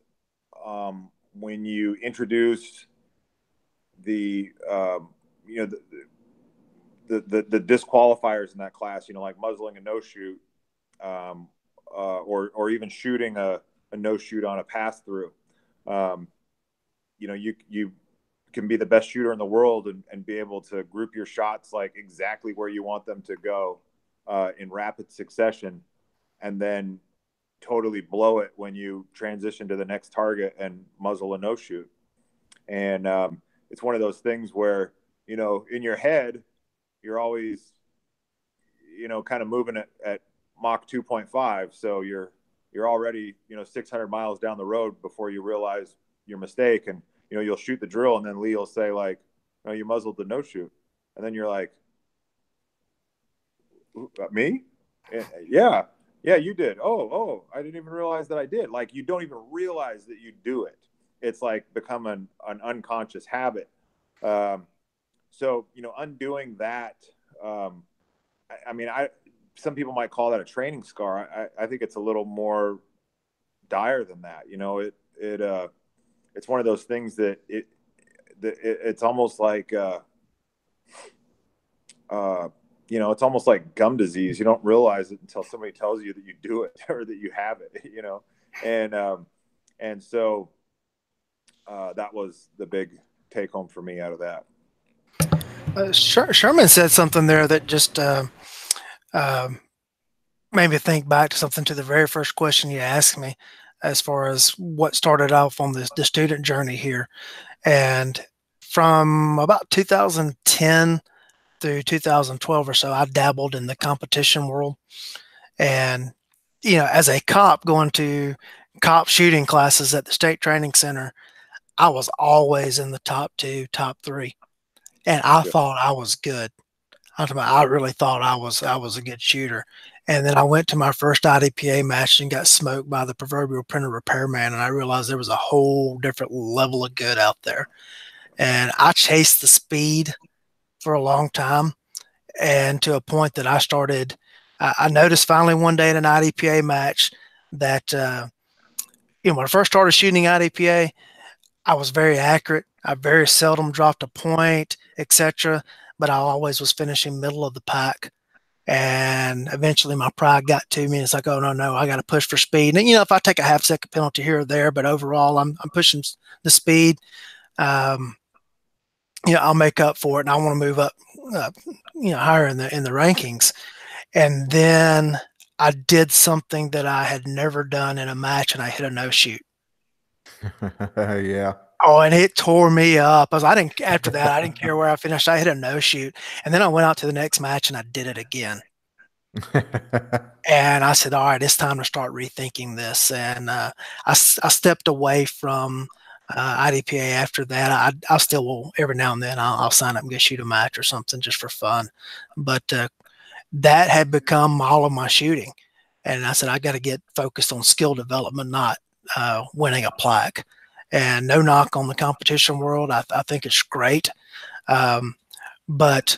when you introduce the disqualifiers in that class, like muzzling a no shoot, or even shooting a no shoot on a pass through, you can be the best shooter in the world and be able to group your shots like exactly where you want them to go in rapid succession, and then totally blow it when you transition to the next target and muzzle a no shoot. And it's one of those things where, in your head, you're always, kind of moving at Mach 2.5. So you're already, 600 miles down the road before you realize your mistake. And, you'll shoot the drill, and then Lee will say like, "No, you muzzled the no shoot." And then you're like, "Me? Yeah, you did. Oh, I didn't even realize that I did." Like, you don't even realize that you do it. It's like become an unconscious habit. So, undoing that, some people might call that a training scar. I think it's a little more dire than that. It's one of those things that it's almost like, you know, it's almost like gum disease. You don't realize it until somebody tells you that you do it or that you have it, you know? And so that was the big take home for me out of that. Sherman said something there that just made me think back to something, to the very first question you asked me, as far as what started off on the student journey here. And from about 2010 through 2012 or so, I dabbled in the competition world. And, you know, as a cop going to cop shooting classes at the State Training Center, I was always in the top 2, top 3. And I thought I was good. I really thought I was a good shooter. And then I went to my first IDPA match and got smoked by the proverbial printer repairman. And I realized there was a whole different level of good out there. And I chased the speed for a long time. And to a point that I noticed finally one day in an IDPA match that, you know, when I first started shooting IDPA, I was very accurate. I very seldom dropped a point, etc. But I always was finishing middle of the pack. And eventually my pride got to me. And it's like, oh, no, I got to push for speed. And, you know, if I take a half-second penalty here or there, but overall I'm pushing the speed, you know, I'll make up for it. And I want to move up, you know, higher in the rankings. And then I did something that I had never done in a match, and I hit a no-shoot. Yeah. Oh, and it tore me up. After that, I didn't care where I finished. I hit a no-shoot. And then I went out to the next match and I did it again. And I said, all right, it's time to start rethinking this. And I stepped away from IDPA after that. I still will, every now and then, I'll sign up and go shoot a match or something just for fun. But that had become all of my shooting. And I said, I got to get focused on skill development, not winning a plaque. And no knock on the competition world. I think it's great. But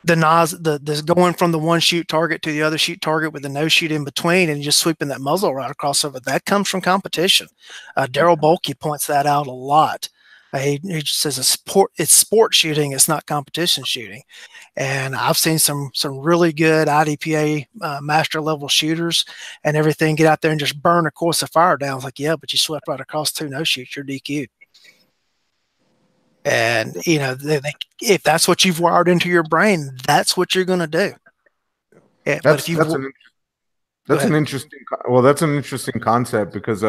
the going from the one shoot target to the other shoot target with the no shoot in between and just sweeping that muzzle right across over, that comes from competition. Daryl Bolke points that out a lot. He says it's sport shooting, it's not competition shooting. And I've seen some really good IDPA master level shooters and everything get out there and just burn a course of fire down. It's like, yeah, but you swept right across 2 no shoots, you're DQ'd. And, you know, if that's what you've wired into your brain, that's what you're going to do. Yeah, that's an interesting concept because,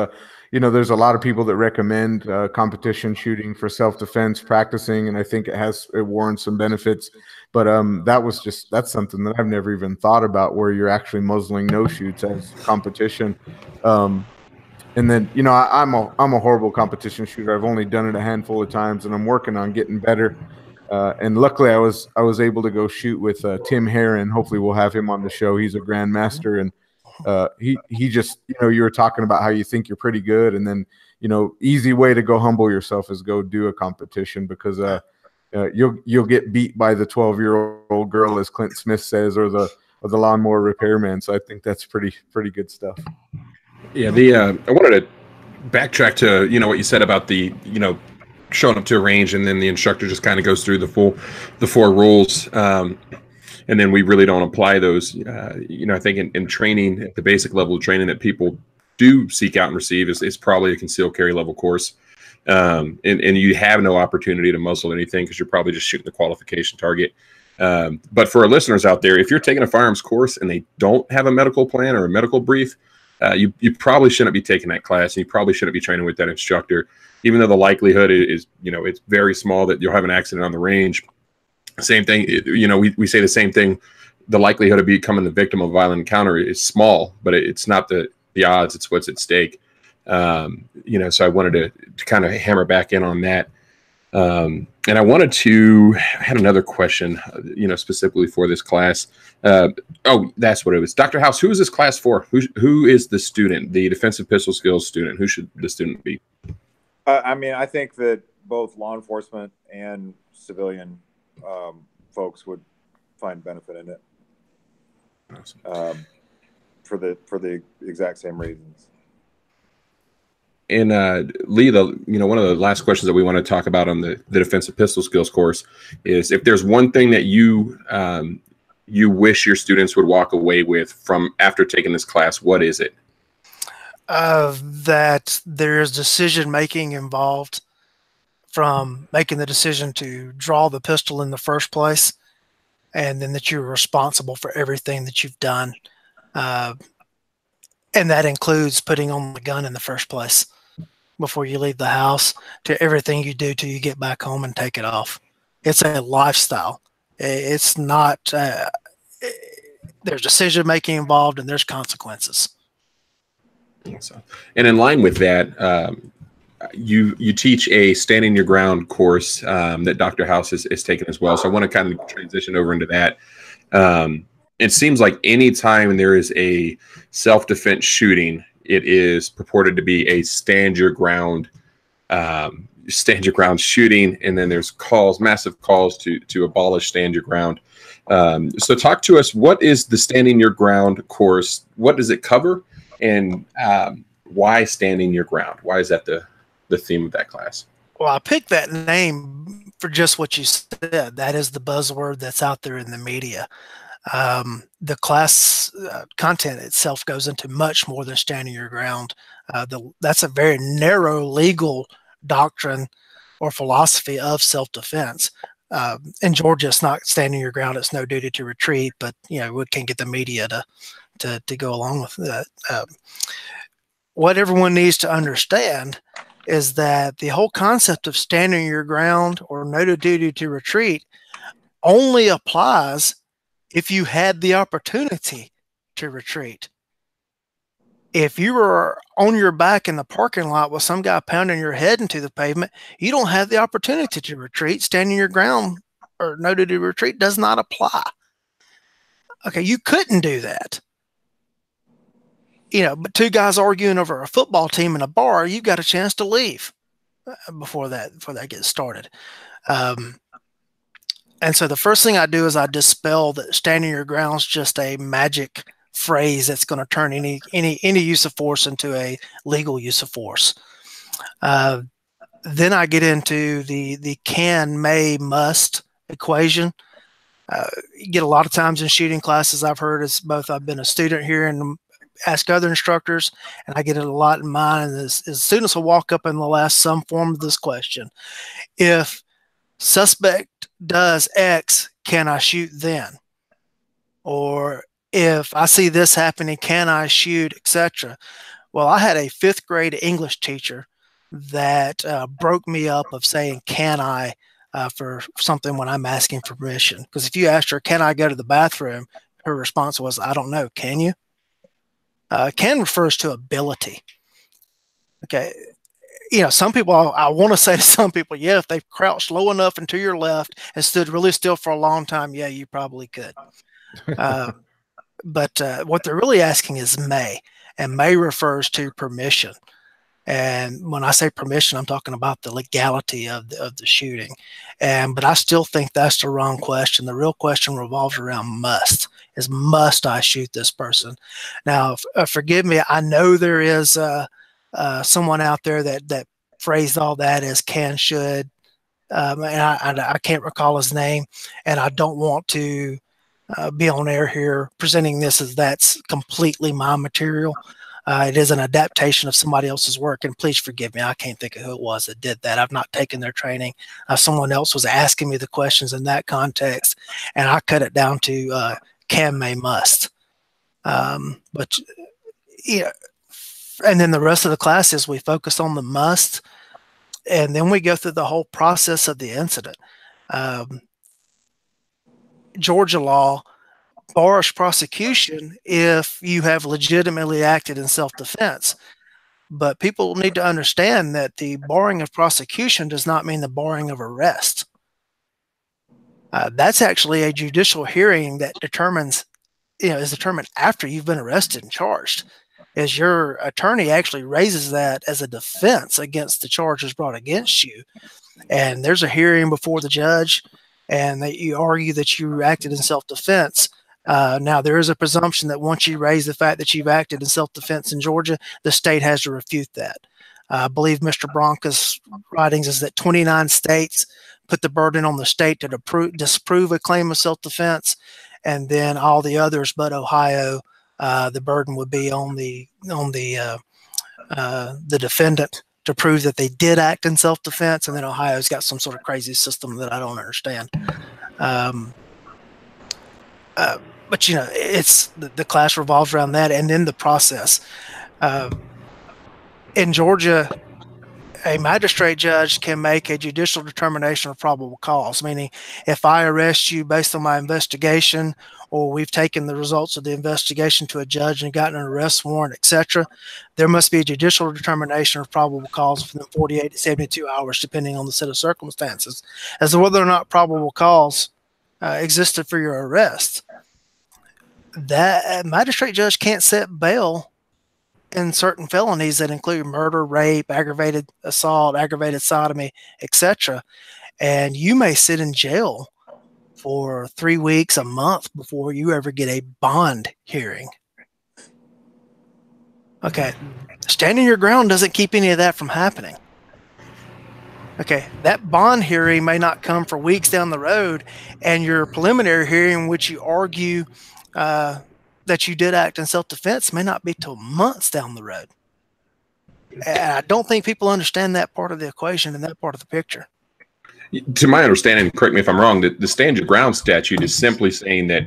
you know, there's a lot of people that recommend competition shooting for self-defense practicing, and I think it warrants some benefits. But that's something that I've never even thought about, where you're actually muzzling no shoots as competition. And then, you know, I'm a horrible competition shooter. I've only done it a handful of times, and I'm working on getting better. And luckily, I was able to go shoot with Tim Herron. Hopefully, we'll have him on the show. He's a grandmaster, and he just, you know, you were talking about how you think you're pretty good, and then, you know, easy way to go humble yourself is go do a competition, because you'll get beat by the 12-year-old girl, as Clint Smith says, or the lawnmower repairman. So I think that's pretty good stuff. Yeah, I wanted to backtrack to, you know, what you said about the, you know, showing up to a range and then the instructor just kind of goes through the 4 rules, and then we really don't apply those. You know, I think in training, at the basic level of training that people do seek out and receive is probably a concealed carry level course, and you have no opportunity to muzzle anything because you're probably just shooting the qualification target. But for our listeners out there, if you're taking a firearms course and they don't have a medical plan or a medical brief, you probably shouldn't be taking that class, and you probably shouldn't be training with that instructor, even though the likelihood is, you know, it's very small that you'll have an accident on the range. Same thing, you know, we say the same thing. The likelihood of becoming the victim of a violent encounter is small, but it's not the odds, it's what's at stake. You know, so I wanted to kind of hammer back in on that. And I had another question, you know, specifically for this class. Oh, that's what it was. Dr. House, who is this class for? Who is the student, the defensive pistol skills student? Who should the student be? I mean, I think that both law enforcement and civilian folks would find benefit in it. Awesome. For the exact same reasons. And Lee, one of the last questions that we want to talk about on the defensive pistol skills course is, if there's one thing that you you wish your students would walk away with from after taking this class, what is it? That there's decision making involved, from making the decision to draw the pistol in the first place, and then that you're responsible for everything that you've done. And that includes putting on the gun in the first place before you leave the house, to everything you do till you get back home and take it off. It's a lifestyle. It's not, there's decision making involved and there's consequences. And in line with that, you teach a standing your ground course that Dr. House is taken as well. So I want to kind of transition over into that. It seems like anytime there is a self-defense shooting, it is purported to be a stand your ground shooting, and then there's massive calls to abolish stand your ground. So talk to us. What is the standing your ground course? What does it cover, and why standing your ground? Why is that the theme of that class? Well, I picked that name for just what you said. That is the buzzword that's out there in the media. The class content itself goes into much more than standing your ground. That's a very narrow legal doctrine or philosophy of self-defense. In Georgia, it's not standing your ground; it's no duty to retreat. But we can't get the media to go along with that. What everyone needs to understand is that the whole concept of standing your ground or no duty to retreat only applies if you had the opportunity to retreat. If you were on your back in the parking lot with some guy pounding your head into the pavement, you don't have the opportunity to retreat. Standing your ground or no duty to retreat does not apply. Okay, you couldn't do that. But two guys arguing over a football team in a bar, you got a chance to leave before that gets started. And so the first thing I do is I dispel that standing your ground is just a magic phrase that's going to turn any use of force into a legal use of force. Then I get into the can, may, must equation. You get a lot of times in shooting classes, I've heard, as both I've been a student here and ask other instructors, and I get it a lot in mine. And as students will walk up and they'll ask some form of this question: if suspect does X, can I shoot then? Or if I see this happening, can I shoot, etc. Well, I had a 5th grade English teacher that broke me up of saying, can I, for something when I'm asking for permission. Because if you asked her, can I go to the bathroom? Her response was, I don't know. Can you? Can refers to ability. Okay. Some people, I want to say to some people, yeah, if they crouched low enough and to your left and stood really still for a long time, yeah, you probably could. But what they're really asking is may, and may refers to permission. And when I say permission, I'm talking about the legality of the shooting. But I still think that's the wrong question. The real question revolves around must. Is must I shoot this person? Now, forgive me, I know there is someone out there that phrased all that as can, should, and I can't recall his name, and I don't want to be on air here presenting this as that's completely my material. It is an adaptation of somebody else's work, and please forgive me, I can't think of who it was that did that. I've not taken their training. Someone else was asking me the questions in that context, and I cut it down to can, may, must. But and then the rest of the classes, we focus on the must, and then we go through the whole process of the incident. Georgia law bars prosecution if you have legitimately acted in self-defense. But people need to understand that the barring of prosecution does not mean the barring of arrest. That's actually a judicial hearing that is determined after you've been arrested and charged. As your attorney actually raises that as a defense against the charges brought against you. And there's a hearing before the judge, and that you argue that you acted in self-defense. Now, there is a presumption that once you raise the fact that you've acted in self-defense in Georgia, the state has to refute that. I believe Mr. Bronca's writings is that 29 states put the burden on the state to disprove a claim of self-defense, and then all the others but Ohio, the burden would be on the defendant to prove that they did act in self-defense, and then Ohio's got some sort of crazy system that I don't understand. But it's the class revolves around that, and then the process. In Georgia, a magistrate judge can make a judicial determination of probable cause, meaning if I arrest you based on my investigation, or we've taken the results of the investigation to a judge and gotten an arrest warrant, etc., there must be a judicial determination of probable cause within 48 to 72 hours, depending on the set of circumstances, as to whether or not probable cause existed for your arrest. That magistrate judge can't set bail in certain felonies that include murder, rape, aggravated assault, aggravated sodomy, etc. And you may sit in jail for 3 weeks, a month before you ever get a bond hearing. Okay, standing your ground doesn't keep any of that from happening. Okay, that bond hearing may not come for weeks down the road, and your preliminary hearing in which you argue that you did act in self-defense may not be till months down the road. And I don't think people understand that part of the equation and that part of the picture. To my understanding, correct me if I'm wrong, the stand your ground statute is simply saying that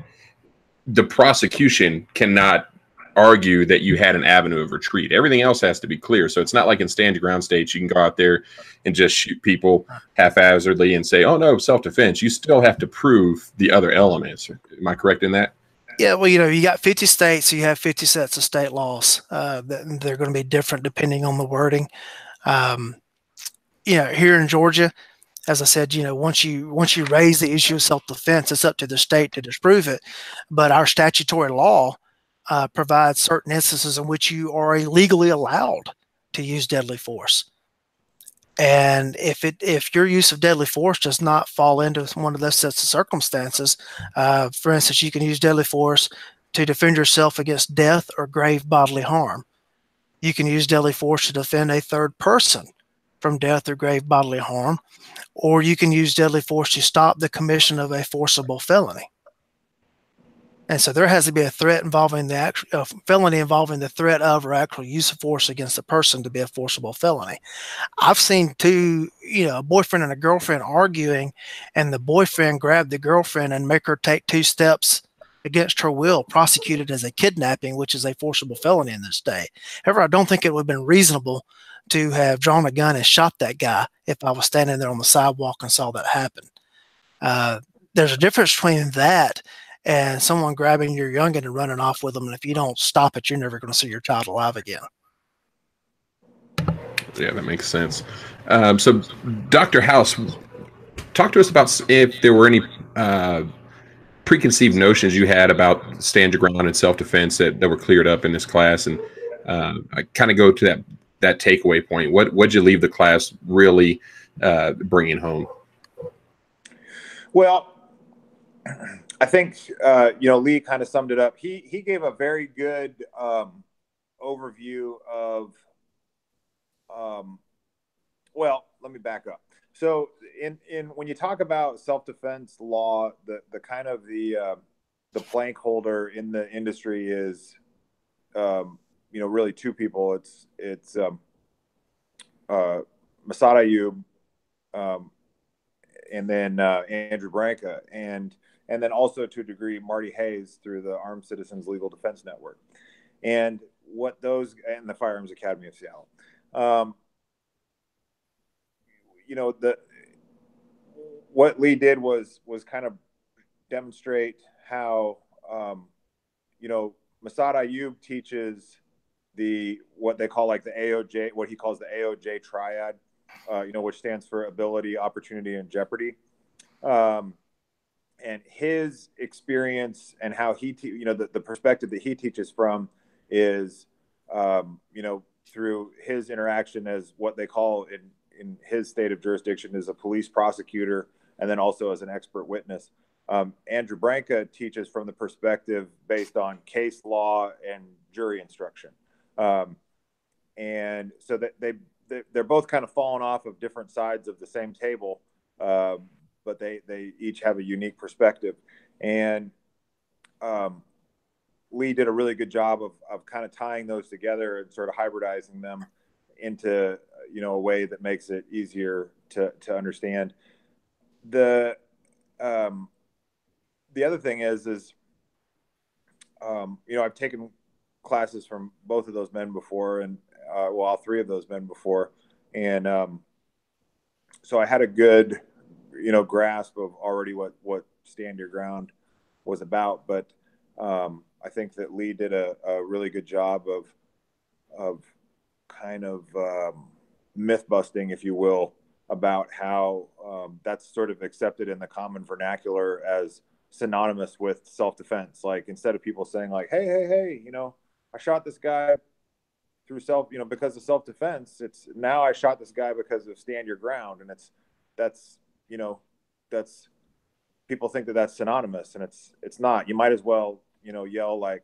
the prosecution cannot argue that you had an avenue of retreat. Everything else has to be clear. So it's not like in stand your ground states, you can go out there and just shoot people haphazardly and say, oh no, self-defense. You still have to prove the other elements. Am I correct in that? Yeah, well, you got 50 states, so you have 50 sets of state laws. They're going to be different depending on the wording. Here in Georgia, as I said, once you raise the issue of self-defense, it's up to the state to disprove it. But our statutory law provides certain instances in which you are legally allowed to use deadly force. And if your use of deadly force does not fall into one of those sets of circumstances, for instance, you can use deadly force to defend yourself against death or grave bodily harm. You can use deadly force to defend a third person from death or grave bodily harm, or you can use deadly force to stop the commission of a forcible felony. And so there has to be a threat involving the felony involving the threat of or actual use of force against a person to be a forcible felony. I've seen a boyfriend and a girlfriend arguing, and the boyfriend grabbed the girlfriend and make her take 2 steps against her will, prosecuted as a kidnapping, which is a forcible felony in this state. However, I don't think it would have been reasonable to have drawn a gun and shot that guy if I was standing there on the sidewalk and saw that happen. There's a difference between that and someone grabbing your youngin and running off with them, and if you don't stop it, you're never going to see your child alive again. Yeah, that makes sense. So, Dr. House, talk to us about if there were any preconceived notions you had about stand your ground and self-defense that were cleared up in this class, and I kind of go to that takeaway point. What'd you leave the class really bringing home? Well, I think Lee kind of summed it up. He gave a very good overview of. Well, let me back up. So, in when you talk about self-defense law, the kind of the plank holder in the industry is, really 2 people. It's Masad Ayub, and then Andrew Branca, and then also to a degree Marty Hayes through the Armed Citizens Legal Defense Network, and the Firearms Academy of Seattle. What Lee did was kind of demonstrate how Masad Ayub teaches what they call like the AOJ, what he calls the AOJ triad, which stands for ability, opportunity, and jeopardy. And his experience and how the perspective that he teaches from is, through his interaction as what they call in his state of jurisdiction as a police prosecutor, and then also as an expert witness. Andrew Branca teaches from the perspective based on case law and jury instruction. And so that they're both kind of falling off of different sides of the same table, but they each have a unique perspective. And Lee did a really good job of kind of tying those together and sort of hybridizing them into, a way that makes it easier to understand. The other thing is, I've taken classes from both of those men before, and all three of those men before. And so I had a good, grasp of already what Stand Your Ground was about. But I think that Lee did a really good job of kind of myth busting, if you will, about how that's sort of accepted in the common vernacular as synonymous with self-defense. Like, instead of people saying like, hey, I shot this guy through because of self-defense, it's now I shot this guy because of Stand Your Ground. And that's people think that that's synonymous, and it's not. You might as well, yell like,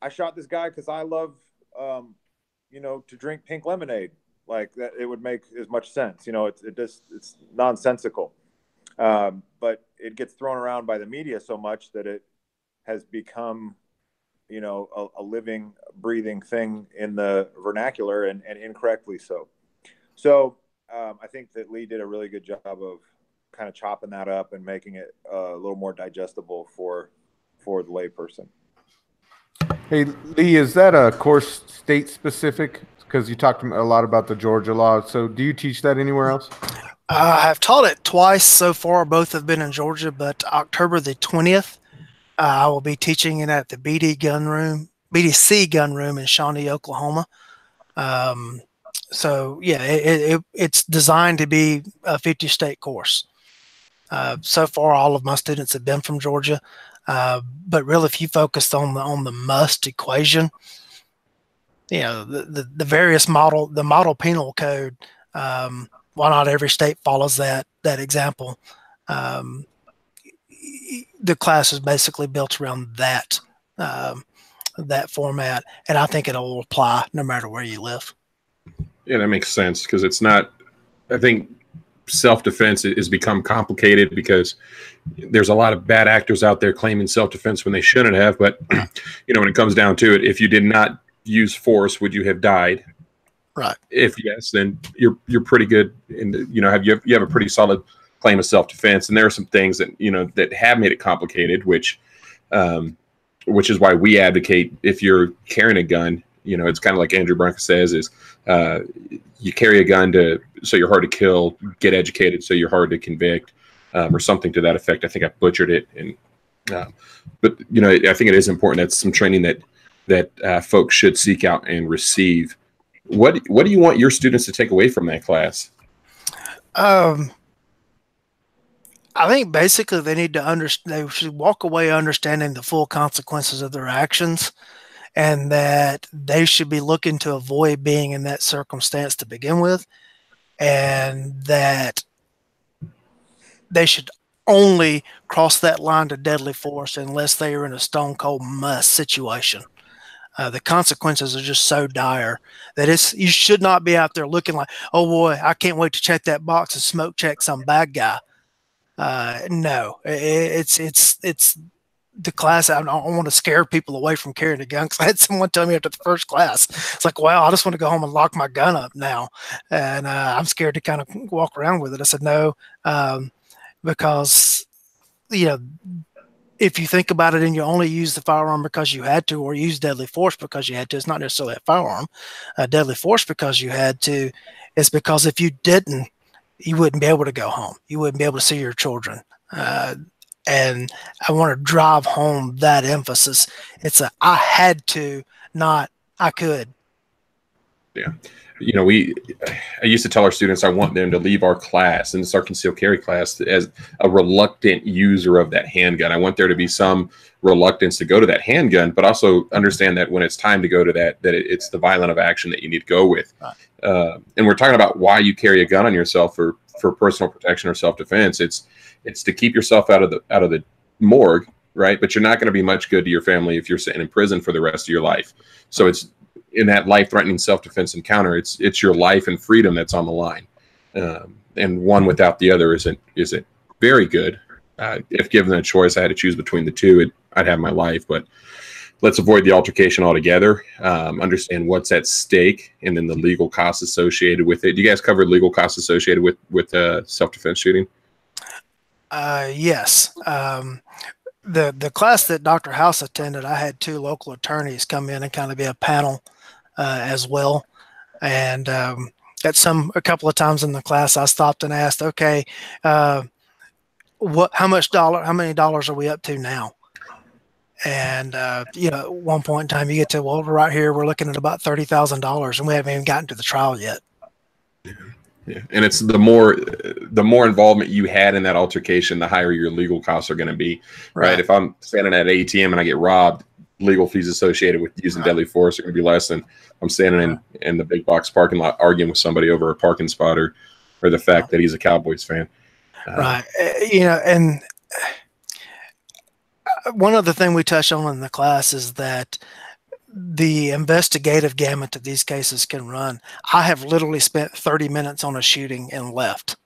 I shot this guy because I love, to drink pink lemonade. Like that, it would make as much sense. It's nonsensical. But it gets thrown around by the media so much that it has become, a living, breathing thing in the vernacular, and incorrectly so. So I think that Lee did a really good job of kind of chopping that up and making it a little more digestible for the layperson. Hey, Lee, is that a course state specific? Because you talked a lot about the Georgia law. So do you teach that anywhere else? I have taught it twice so far. Both have been in Georgia, but October the 20th, I will be teaching it at the BDC gun room in Shawnee, Oklahoma. So yeah, it's designed to be a 50-state course. So far, all of my students have been from Georgia. But really, if you focused on the must equation, the various the model penal code, while not every state follows that example, the class is basically built around that format, and I think it'll apply no matter where you live. Yeah, that makes sense, because it's not. I think self-defense has become complicated because there's a lot of bad actors out there claiming self-defense when they shouldn't have. But when it comes down to it, if you did not use force, would you have died? Right. If yes, then you're pretty good, and you have a pretty solid claim of self-defense. And there are some things that that have made it complicated, which is why we advocate, if you're carrying a gun, it's kind of like Andrew Branca says, is you carry a gun so you're hard to kill, get educated so you're hard to convict, or something to that effect. I think I butchered it, but I think it is important. That's some training that folks should seek out and receive. What do you want your students to take away from that class? I think basically they need to they should walk away understanding the full consequences of their actions, and that they should be looking to avoid being in that circumstance to begin with, and that they should only cross that line to deadly force unless they are in a stone cold must situation. The consequences are just so dire that you should not be out there looking like, oh boy, I can't wait to check that box and smoke check some bad guy. No, it's the class. I don't want to scare people away from carrying a gun, because I had someone tell me after the first class, it's like, well, I just want to go home and lock my gun up now, and I'm scared to kind of walk around with it. I said no, because if you think about it and you only use the firearm because you had to, or use deadly force because you had to, it's not necessarily a firearm. Deadly force because you had to, it's because if you didn't, you wouldn't be able to go home. You wouldn't be able to see your children. And I want to drive home that emphasis. It's I had to, not I could. Yeah. I used to tell our students I want them to leave our class, and it's our concealed carry class, as a reluctant user of that handgun. I want there to be some reluctance to go to that handgun, but also understand that when it's time to go to that it's the violent of action that you need to go with. Right. And we're talking about why you carry a gun on yourself for personal protection or self-defense. It's to keep yourself out of the morgue, right? But you're not going to be much good to your family if you're sitting in prison for the rest of your life. So it's in that life-threatening self-defense encounter, it's your life and freedom that's on the line, and one without the other isn't very good. If given a choice, I had to choose between the two. I'd have my life. But let's avoid the altercation altogether. Understand what's at stake, and then the legal costs associated with it. Do you guys cover legal costs associated with self-defense shooting? Yes. The class that Dr. House attended, I had 2 local attorneys come in and kind of be a panel as well. And a couple of times in the class, I stopped and asked, okay, how many dollars are we up to now? And at one point in time, you get to, well, right here, we're looking at about $30,000, and we haven't even gotten to the trial yet. Yeah, and it's the more involvement you had in that altercation, the higher your legal costs are going to be. Right? If I'm standing at an ATM and I get robbed, legal fees associated with using deadly force are going to be less than I'm standing in the big box parking lot arguing with somebody over a parking spot or the fact that he's a Cowboys fan. Right. And one other thing we touched on in the class is that the investigative gamut that these cases can run. I have literally spent 30 minutes on a shooting and left.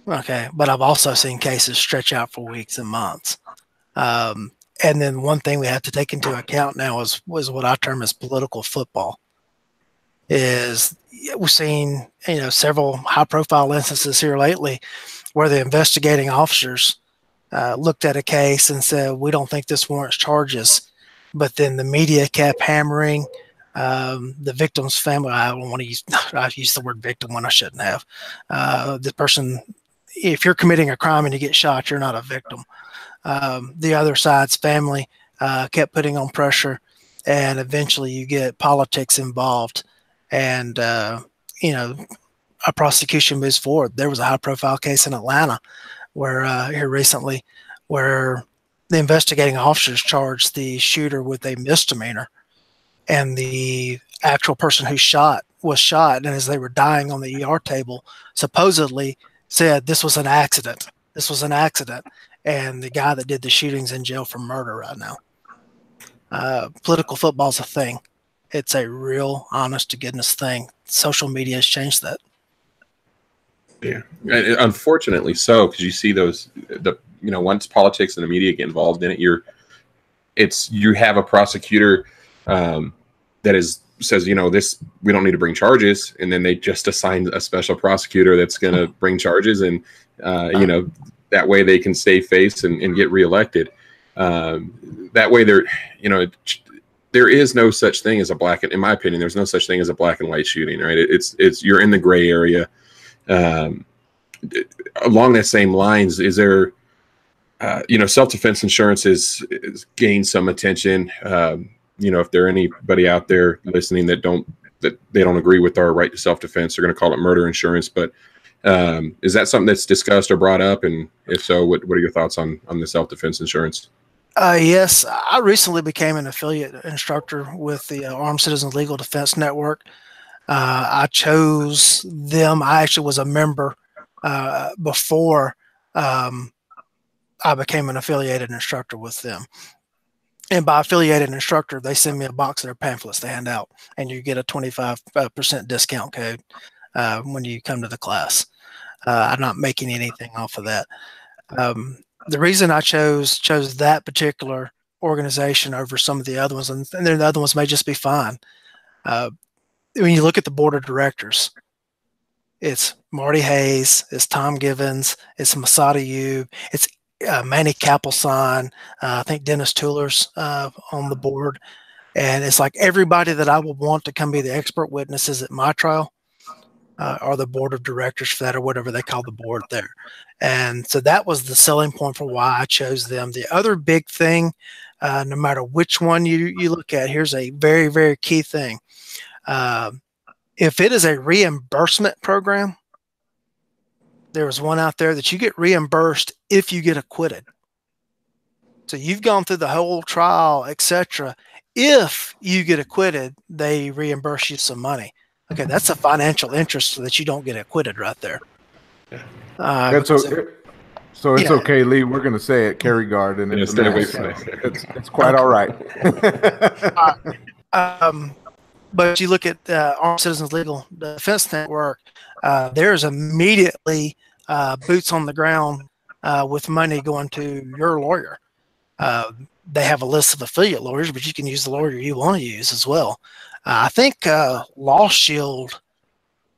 Okay, but I've also seen cases stretch out for weeks and months. And then one thing we have to take into account now is what I term as political football. Is we've seen several high-profile instances here lately where the investigating officers looked at a case and said, "We don't think this warrants charges." But then the media kept hammering the victim's family. I don't want to use, I've used the word victim when I shouldn't have. The person, if you're committing a crime and you get shot, you're not a victim. The other side's family kept putting on pressure, and eventually you get politics involved, and a prosecution moves forward. There was a high-profile case in Atlanta where here recently where the investigating officers charged the shooter with a misdemeanor, and the actual person who was shot, and as they were dying on the ER table, supposedly said this was an accident. This was an accident. And the guy that did the shooting's in jail for murder right now. Political football's a thing. It's a real honest to goodness thing. Social media has changed that. Yeah, unfortunately so, because you see once politics and the media get involved in it, you have a prosecutor that says this, we don't need to bring charges, and then they just assign a special prosecutor that's going to bring charges, and that way they can save face and get reelected. That way there is no such thing as in my opinion, there's no such thing as a black and white shooting, right? It's you're in the gray area. Along that same lines, is there, self-defense insurance is gained some attention. If there anybody out there listening that they don't agree with our right to self-defense, they're going to call it murder insurance. But is that something that's discussed or brought up? And if so, what are your thoughts on the self-defense insurance? Yes, I recently became an affiliate instructor with the Armed Citizens Legal Defense Network. I chose them. I actually was a member before I became an affiliated instructor with them. And by affiliated instructor, they send me a box of their pamphlets to hand out, and you get a 25% discount code when you come to the class. I'm not making anything off of that. The reason I chose that particular organization over some of the other ones, and then the other ones may just be fine. When you look at the board of directors, it's Marty Hayes, it's Tom Givens, it's Masada Youb, it's Manny Kapelson, I think Dennis Tuller's on the board. And it's like everybody that I would want to come be the expert witnesses at my trial are the board of directors for that, or whatever they call the board there. And so that was the selling point for why I chose them. The other big thing, no matter which one you look at, here's a very, very key thing. If it is a reimbursement program, there is one out there that you get reimbursed if you get acquitted. So you've gone through the whole trial, etc. If you get acquitted, they reimburse you some money. Okay, that's a financial interest that you don't get acquitted right there. That's okay. So it's okay, Lee. We're going to say it, carry guard, and it's quite all right. But you look at Armed Citizens Legal Defense Network, there's immediately boots on the ground with money going to your lawyer. They have a list of affiliate lawyers, but you can use the lawyer you want to use as well. I think Law Shield,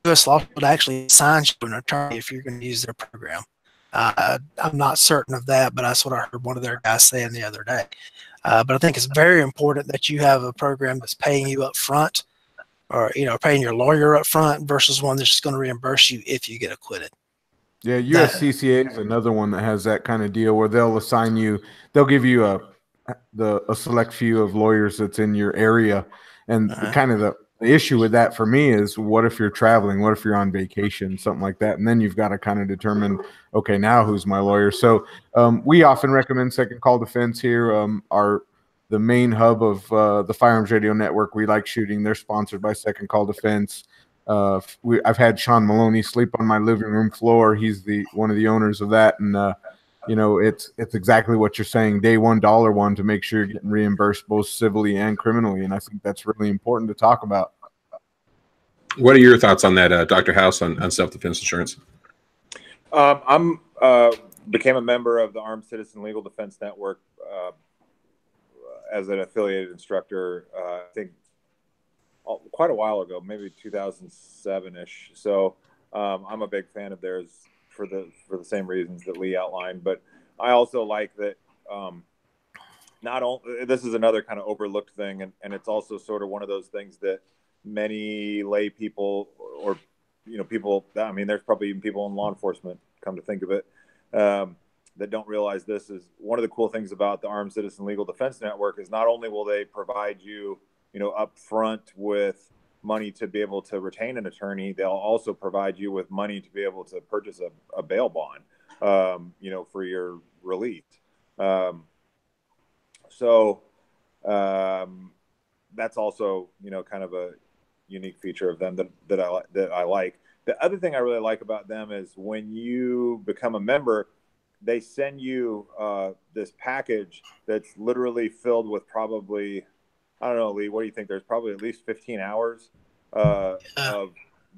U.S. Law Shield actually assigns you an attorney if you're going to use their program. I'm not certain of that, but that's what I heard one of their guys saying the other day. But I think it's very important that you have a program that's paying you up front, or paying your lawyer up front, versus one that's just going to reimburse you if you get acquitted. Yeah, USCCA is another one that has that kind of deal where they'll assign you, they'll give you a select few of lawyers that's in your area. And the issue with that for me is, what if you're traveling? What if you're on vacation? Something like that. And then you've got to kind of determine, okay, now who's my lawyer? So we often recommend Second Call Defense here. The main hub of the Firearms Radio Network, We Like Shooting. They're sponsored by Second Call Defense. I've had Sean Maloney sleep on my living room floor. He's one of the owners of that. And it's exactly what you're saying. Day one, dollar one, to make sure you're getting reimbursed both civilly and criminally. And I think that's really important to talk about. What are your thoughts on that, Dr. House, on self-defense insurance? I'm became a member of the Armed Citizen Legal Defense Network as an affiliated instructor, I think quite a while ago, maybe 2007-ish. So I'm a big fan of theirs for the same reasons that Lee outlined. But I also like that not only, this is another kind of overlooked thing, and it's also sort of one of those things that many lay people, or people, I mean, there's probably even people in law enforcement, come to think of it, that don't realize this is one of the cool things about the Armed Citizen Legal Defense Network is not only will they provide you, up front with money to be able to retain an attorney, they'll also provide you with money to be able to purchase a bail bond, for your release. So that's also, kind of a unique feature of them that I like. The other thing I really like about them is when you become a member, they send you this package that's literally filled with probably, I don't know, Lee, what do you think? There's probably at least 15 hours of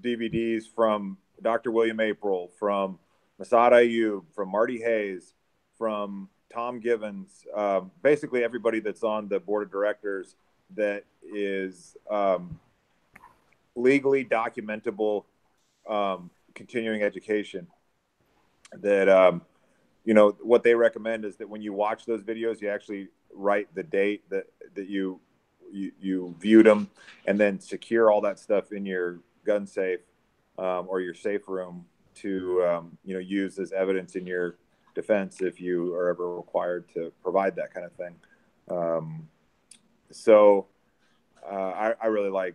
DVDs from Dr. William April, from Masad Ayub, from Marty Hayes, from Tom Givens, basically everybody that's on the board of directors that is legally documentable continuing education. That what they recommend is that when you watch those videos, you actually write the date that you viewed them, and then secure all that stuff in your gun safe or your safe room to use as evidence in your defense if you are ever required to provide that kind of thing. I really like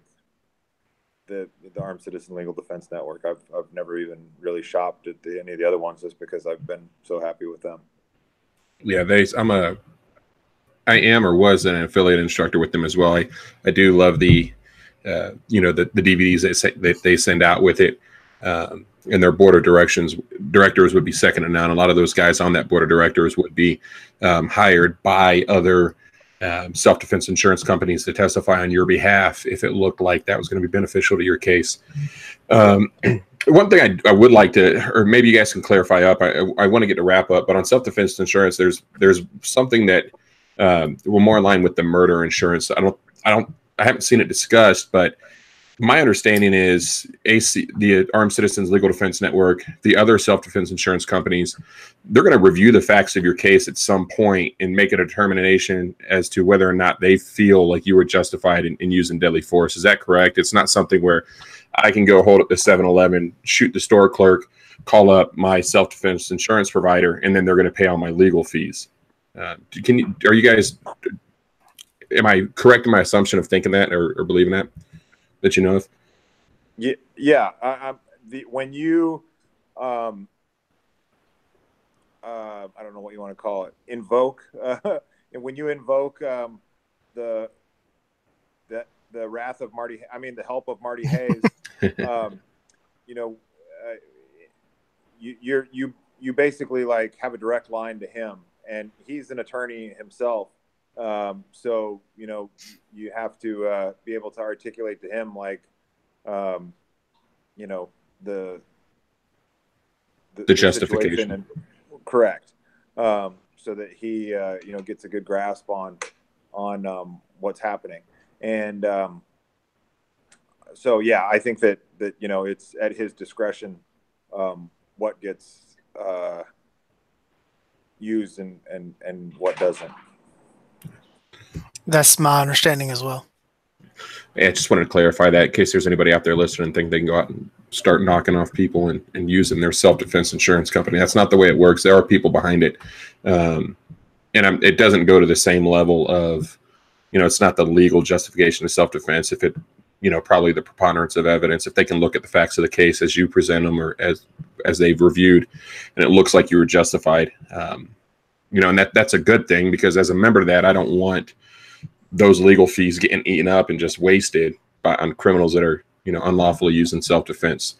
the Armed Citizen Legal Defense Network. I've never even really shopped at any of the other ones just because I've been so happy with them. Yeah, I am or was an affiliate instructor with them as well. I do love the DVDs that they send out with it, and their board of directors would be second to none. A lot of those guys on that board of directors would be hired by other self-defense insurance companies to testify on your behalf if it looked like that was going to be beneficial to your case. One thing I would like to, or maybe you guys can clarify up, I want to get to wrap up, but on self-defense insurance, there's something that we're more in line with the murder insurance. I haven't seen it discussed, but my understanding is the Armed Citizens Legal Defense Network, the other self-defense insurance companies, they're going to review the facts of your case at some point and make a determination as to whether or not they feel like you were justified in using deadly force. Is that correct? It's not something where I can go hold up the 7-Eleven, shoot the store clerk, call up my self-defense insurance provider, and then they're going to pay all my legal fees. Are you guys, am I correct in my assumption of thinking that or believing that you know of? Yeah. When you, I don't know what you want to call it, invoke, and when you invoke the wrath of Marty, I mean, the help of Marty Hayes, you basically like have a direct line to him, and he's an attorney himself. So, you have to be able to articulate to him, like, the justification. Correct. so that he gets a good grasp on what's happening. And so yeah, I think that it's at his discretion what gets used and what doesn't. That's my understanding as well. Yeah, I just wanted to clarify that in case there's anybody out there listening and think they can go out and start knocking off people and using their self-defense insurance company. That's not the way it works. There are people behind it. And it doesn't go to the same level of, it's not the legal justification of self-defense. If it, probably the preponderance of evidence, if they can look at the facts of the case as you present them or as they've reviewed, and it looks like you were justified, and that's a good thing, because as a member of that, I don't want those legal fees getting eaten up and just wasted on criminals that are, unlawfully using self-defense.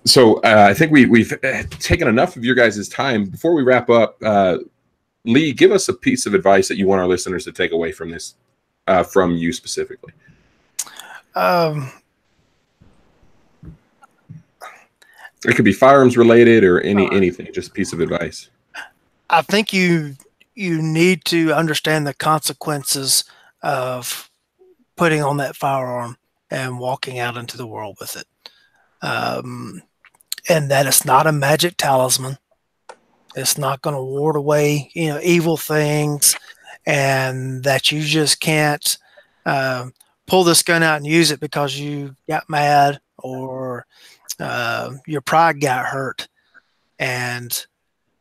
So I think we've taken enough of your guys' time. Before we wrap up, Lee, give us a piece of advice that you want our listeners to take away from this, from you specifically. Um, It could be firearms related or anything, just a piece of advice. I think you need to understand the consequences of putting on that firearm and walking out into the world with it. And that it's not a magic talisman. It's not going to ward away, evil things, and that you just can't pull this gun out and use it because you got mad or your pride got hurt. And,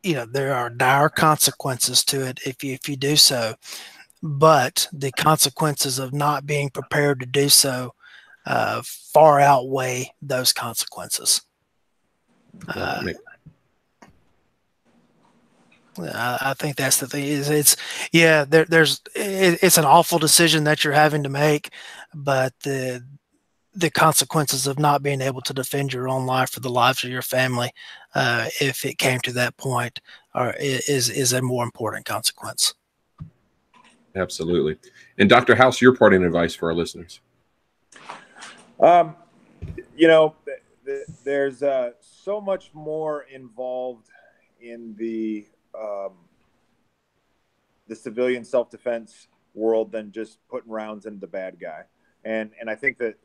there are dire consequences to it if you do so. But the consequences of not being prepared to do so far outweigh those consequences. I think that's the thing. It's an awful decision that you're having to make, but the consequences of not being able to defend your own life or the lives of your family, if it came to that point, is a more important consequence. Absolutely. And Dr. House, your parting advice for our listeners. There's so much more involved in the civilian self-defense world than just putting rounds into the bad guy. And I think that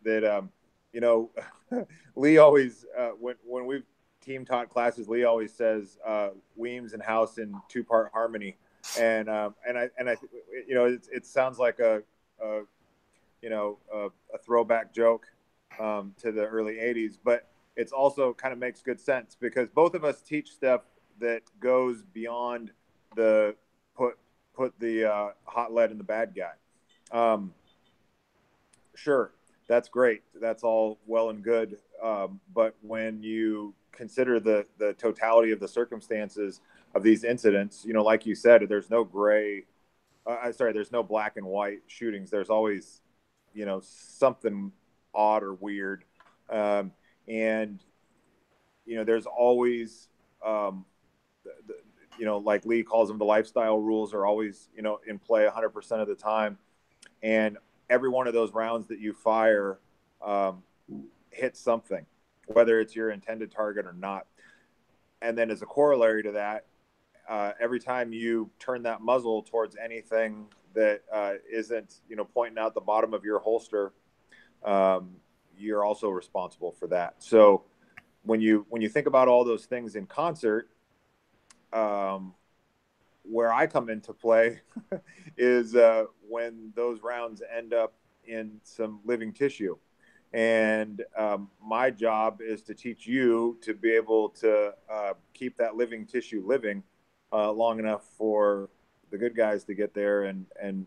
Lee always, when we've team taught classes, Lee always says Weems and House in 2-part harmony. And I it sounds like a throwback joke to the early 80s, but it's also kind of makes good sense, because both of us teach stuff that goes beyond the put the hot lead in the bad guy. Sure, that's great. That's all well and good. But when you consider the totality of the circumstances of these incidents, like you said, there's no gray. There's no black and white shootings. There's always, something odd or weird. And there's always, like Lee calls them, the lifestyle rules are always, in play 100% of the time. And every one of those rounds that you fire hits something, whether it's your intended target or not. And then as a corollary to that, every time you turn that muzzle towards anything that isn't, pointing out the bottom of your holster, you're also responsible for that. So when you think about all those things in concert, where I come into play is when those rounds end up in some living tissue. And my job is to teach you to be able to keep that living tissue living long enough for the good guys to get there and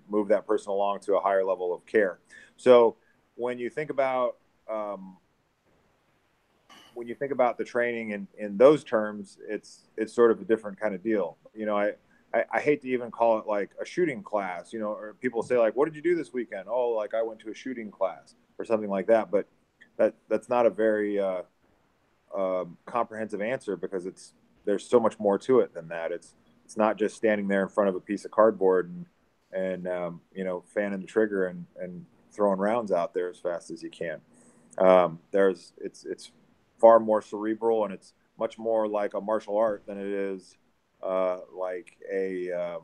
move that person along to a higher level of care. So when you think about the training in those terms, it's sort of a different kind of deal. I hate to even call it like a shooting class, or people say like, what did you do this weekend? Oh, like I went to a shooting class or something like that. But that's not a very comprehensive answer, because there's so much more to it than that. It's not just standing there in front of a piece of cardboard and fanning the trigger and throwing rounds out there as fast as you can. It's far more cerebral, and it's much more like a martial art than it is like a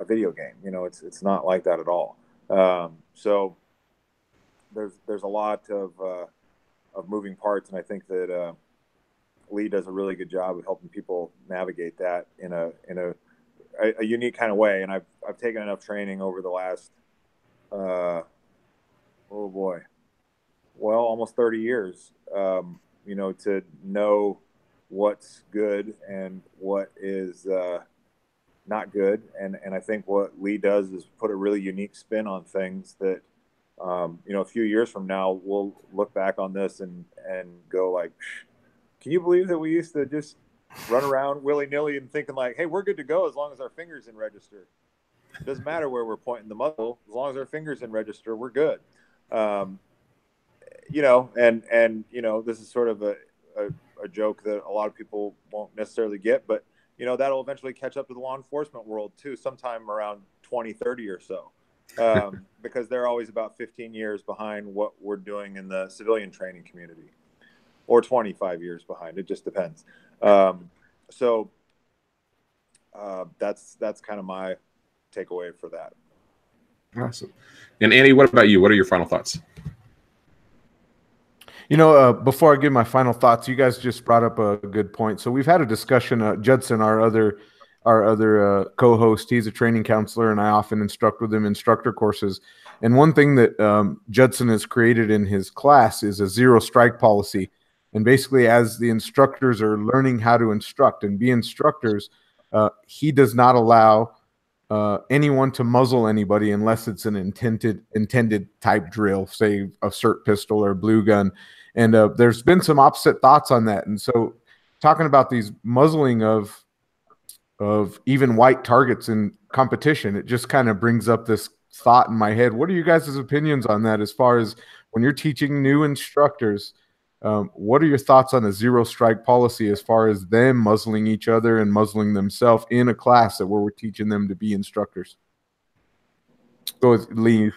video game. You know, it's not like that at all. So there's a lot of moving parts, and I think that Lee does a really good job of helping people navigate that in a unique kind of way. And I've taken enough training over the last oh boy, well, almost 30 years, you know, to know what's good and what is not good. And I think what Lee does is put a really unique spin on things that, you know, a few years from now, we'll look back on this and go like, can you believe that we used to just run around willy-nilly and thinking like, hey, we're good to go as long as our finger's in register. It doesn't matter where we're pointing the muzzle. As long as our finger's in register, we're good. You know, and you know, this is sort of a joke that a lot of people won't necessarily get, but you know, that'll eventually catch up to the law enforcement world too, sometime around 2030 or so, because they're always about 15 years behind what we're doing in the civilian training community, or 25 years behind. It just depends. So that's kind of my takeaway for that. Awesome. And Andy, what about you? What are your final thoughts? You know, before I give my final thoughts, you guys just brought up a good point. So we've had a discussion. Judson, our other co-host, he's a training counselor, and I often instruct with him instructor courses. And one thing that Judson has created in his class is a zero strike policy. And basically, as the instructors are learning how to instruct and be instructors, he does not allow anyone to muzzle anybody unless it's an intended type drill, say a SIRT pistol or blue gun. And there's been some opposite thoughts on that. And so talking about these muzzling of even white targets in competition, it just kind of brings up this thought in my head. What are you guys' opinions on that as far as when you're teaching new instructors? What are your thoughts on a zero strike policy as far as them muzzling each other and muzzling themselves in a class that where we're teaching them to be instructors? Go with Lee.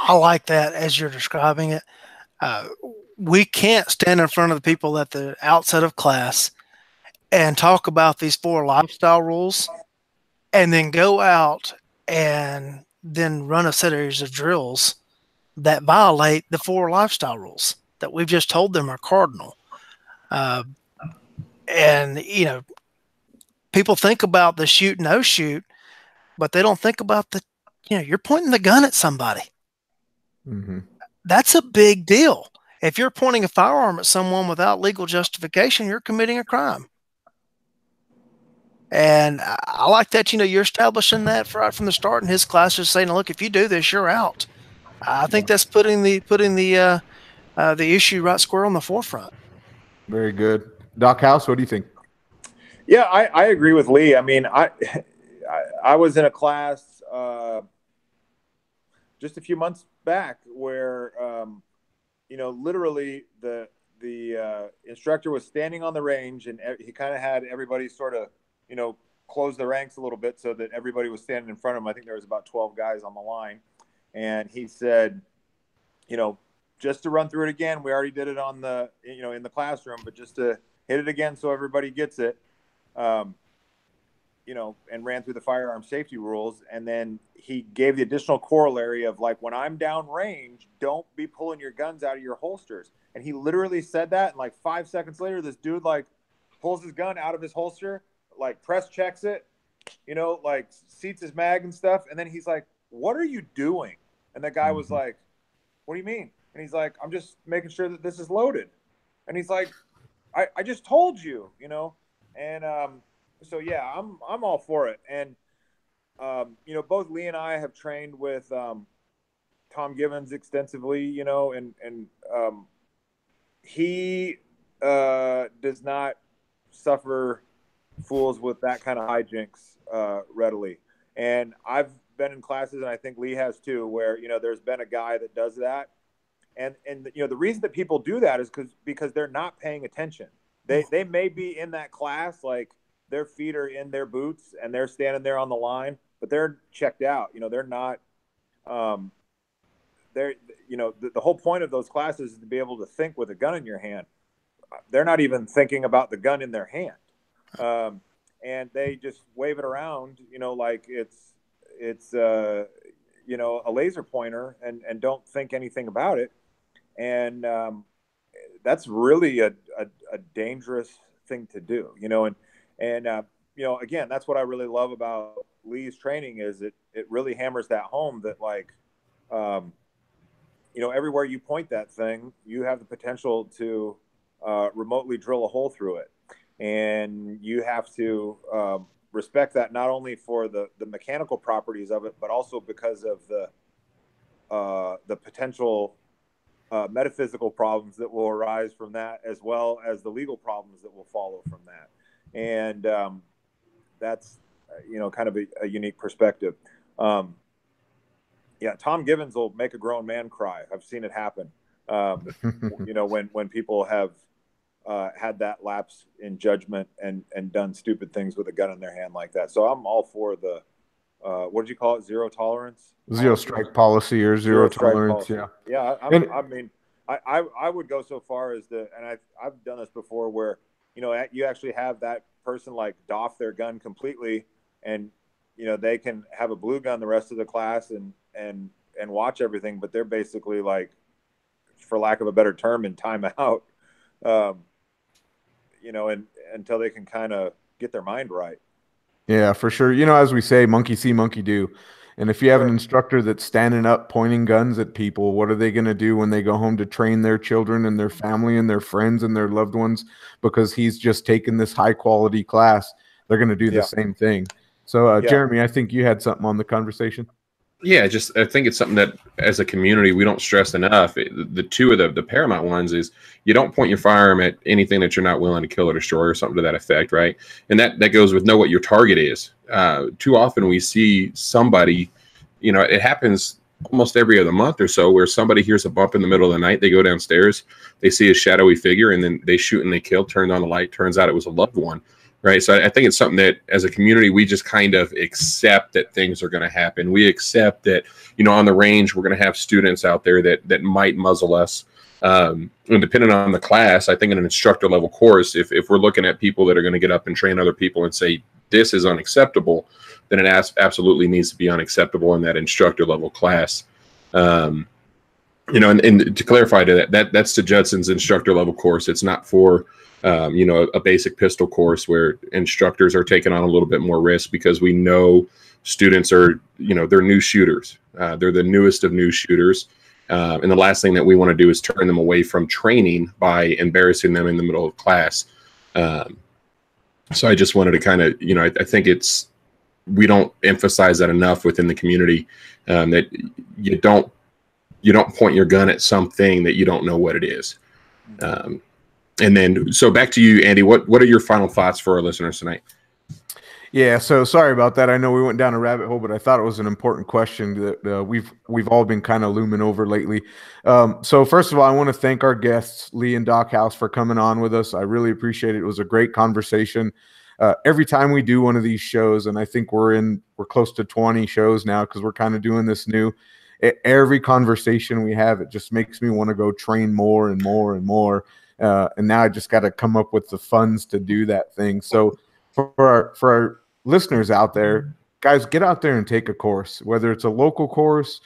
I like that as you're describing it. We can't stand in front of the people at the outset of class and talk about these 4 lifestyle rules and then go out and then run a series of drills that violate the 4 lifestyle rules that we've just told them are cardinal. And, you know, people think about the shoot, no shoot, but they don't think about the, you know, you're pointing the gun at somebody. Mm-hmm. That's a big deal. If you're pointing a firearm at someone without legal justification, you're committing a crime. And I like that, you know, you're establishing that right from the start in his class, just saying, look, if you do this, you're out. I think that's putting the issue right square on the forefront. Very good. Doc House, what do you think? Yeah, I agree with Lee. I mean, I was in a class just a few months back where, you know, literally the instructor was standing on the range, and he kind of had everybody sort of, you know, close the ranks a little bit so that everybody was standing in front of him. I think there was about 12 guys on the line. And he said, you know, just to run through it again, we already did it on the, you know, in the classroom, but just to hit it again so everybody gets it, you know, and ran through the firearm safety rules. And then he gave the additional corollary of like, when I'm down range, don't be pulling your guns out of your holsters. And he literally said that. And like 5 seconds later, this dude like pulls his gun out of his holster, like press checks it, you know, like seats his mag and stuff. And then he's like, what are you doing? And the guy was like, what do you mean? And he's like, I'm just making sure that this is loaded. And he's like, I just told you, you know? And so, yeah, I'm all for it. And, you know, both Lee and I have trained with Tom Gibbons extensively, you know, and he does not suffer fools with that kind of hijinks readily. And I've been in classes, and I think Lee has too, where, you know, there's been a guy that does that. And you know, the reason that people do that is because they're not paying attention. They may be in that class, like their feet are in their boots and they're standing there on the line, but they're checked out. You know, they're not, you you know, the whole point of those classes is to be able to think with a gun in your hand. They're not even thinking about the gun in their hand. And they just wave it around, you know, like it's you know, a laser pointer, and don't think anything about it. And that's really a dangerous thing to do, you know. And you know, again, that's what I really love about Lee's training, is it really hammers that home that, like, you know, everywhere you point that thing, you have the potential to remotely drill a hole through it. And you have to respect that, not only for the mechanical properties of it, but also because of the potential metaphysical problems that will arise from that, as well as the legal problems that will follow from that. And that's, you know, kind of a unique perspective. Yeah, Tom Givens will make a grown man cry. I've seen it happen. You know, when people have had that lapse in judgment and done stupid things with a gun in their hand like that. So I'm all for the what did you call it? Zero tolerance? Zero strike policy, or zero tolerance. Policy. Yeah. Yeah. I mean, I would go so far as to, and I've done this before, where, you know, you actually have that person like doff their gun completely, and, you know, they can have a blue gun the rest of the class and watch everything, but they're basically, like, for lack of a better term, in timeout. You know, and until they can kind of get their mind right. Yeah, for sure. You know, as we say, monkey see, monkey do. And if you have an instructor that's standing up pointing guns at people, what are they going to do when they go home to train their children and their family and their friends and their loved ones? Because he's just taken this high quality class, they're going to do the same thing. So, Jeremy, I think you had something on the conversation. Yeah, I think it's something that as a community we don't stress enough. The two of the paramount ones is you don't point your firearm at anything that you're not willing to kill or destroy, or something to that effect, right? And that goes with know what your target is. Too often we see somebody, you know, it happens almost every other month or so, where somebody hears a bump in the middle of the night, they go downstairs, they see a shadowy figure, and then they shoot and they kill, turned on the light, turns out it was a loved one. Right. So I think it's something that as a community, we just kind of accept that things are going to happen. We accept that, you know, on the range, we're going to have students out there that might muzzle us. And depending on the class, I think in an instructor level course, if we're looking at people that are going to get up and train other people and say, this is unacceptable, then it absolutely needs to be unacceptable in that instructor level class. You know, and to clarify to that's to Judson's instructor level course. It's not for, you know, a basic pistol course where instructors are taking on a little bit more risk, because we know students are, you know, they're new shooters. They're the newest of new shooters. And the last thing that we want to do is turn them away from training by embarrassing them in the middle of class. So I just wanted to kind of, you know, I think we don't emphasize that enough within the community, that you don't point your gun at something that you don't know what it is. And then, so back to you, Andy, what are your final thoughts for our listeners tonight? Yeah, so sorry about that. I know we went down a rabbit hole, but I thought it was an important question that we've all been kind of looming over lately. So first of all, I want to thank our guests, Lee and Doc House, for coming on with us. I really appreciate it. It was a great conversation. Every time we do one of these shows, and I think we're close to 20 shows now, because we're kind of doing this new. Every conversation we have, it just makes me want to go train more and more and more. And now I just got to come up with the funds to do that thing. So for our listeners out there, guys, get out there and take a course, whether it's a local course.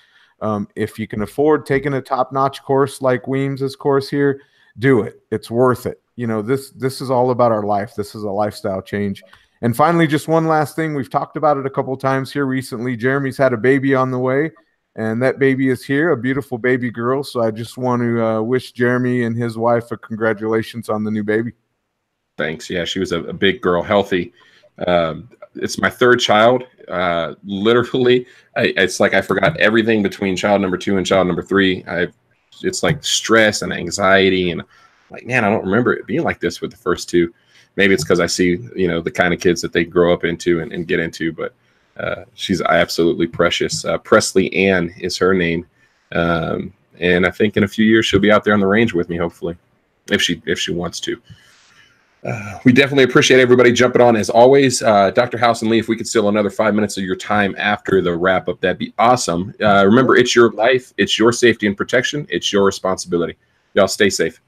If you can afford taking a top-notch course like Weems's course here, do it. It's worth it. You know, this is all about our life. This is a lifestyle change. And finally, just one last thing. We've talked about it a couple times here recently. Jeremy's had a baby on the way. And that baby is here, a beautiful baby girl. So I just want to wish Jeremy and his wife a congratulations on the new baby. Thanks. Yeah, she was a big girl, healthy. It's my third child. Literally, it's like I forgot everything between child number 2 and child number 3. It's like stress and anxiety, and like, man, I don't remember it being like this with the first 2. Maybe it's because I see, you know, the kind of kids that they grow up into and get into, but she's absolutely precious. Presley Ann is her name. And I think in a few years she'll be out there on the range with me, hopefully, if she wants to. We definitely appreciate everybody jumping on as always. Dr. House and Lee, if we could steal another 5 minutes of your time after the wrap up, that'd be awesome. Remember, it's your life, it's your safety and protection, it's your responsibility. Y'all stay safe.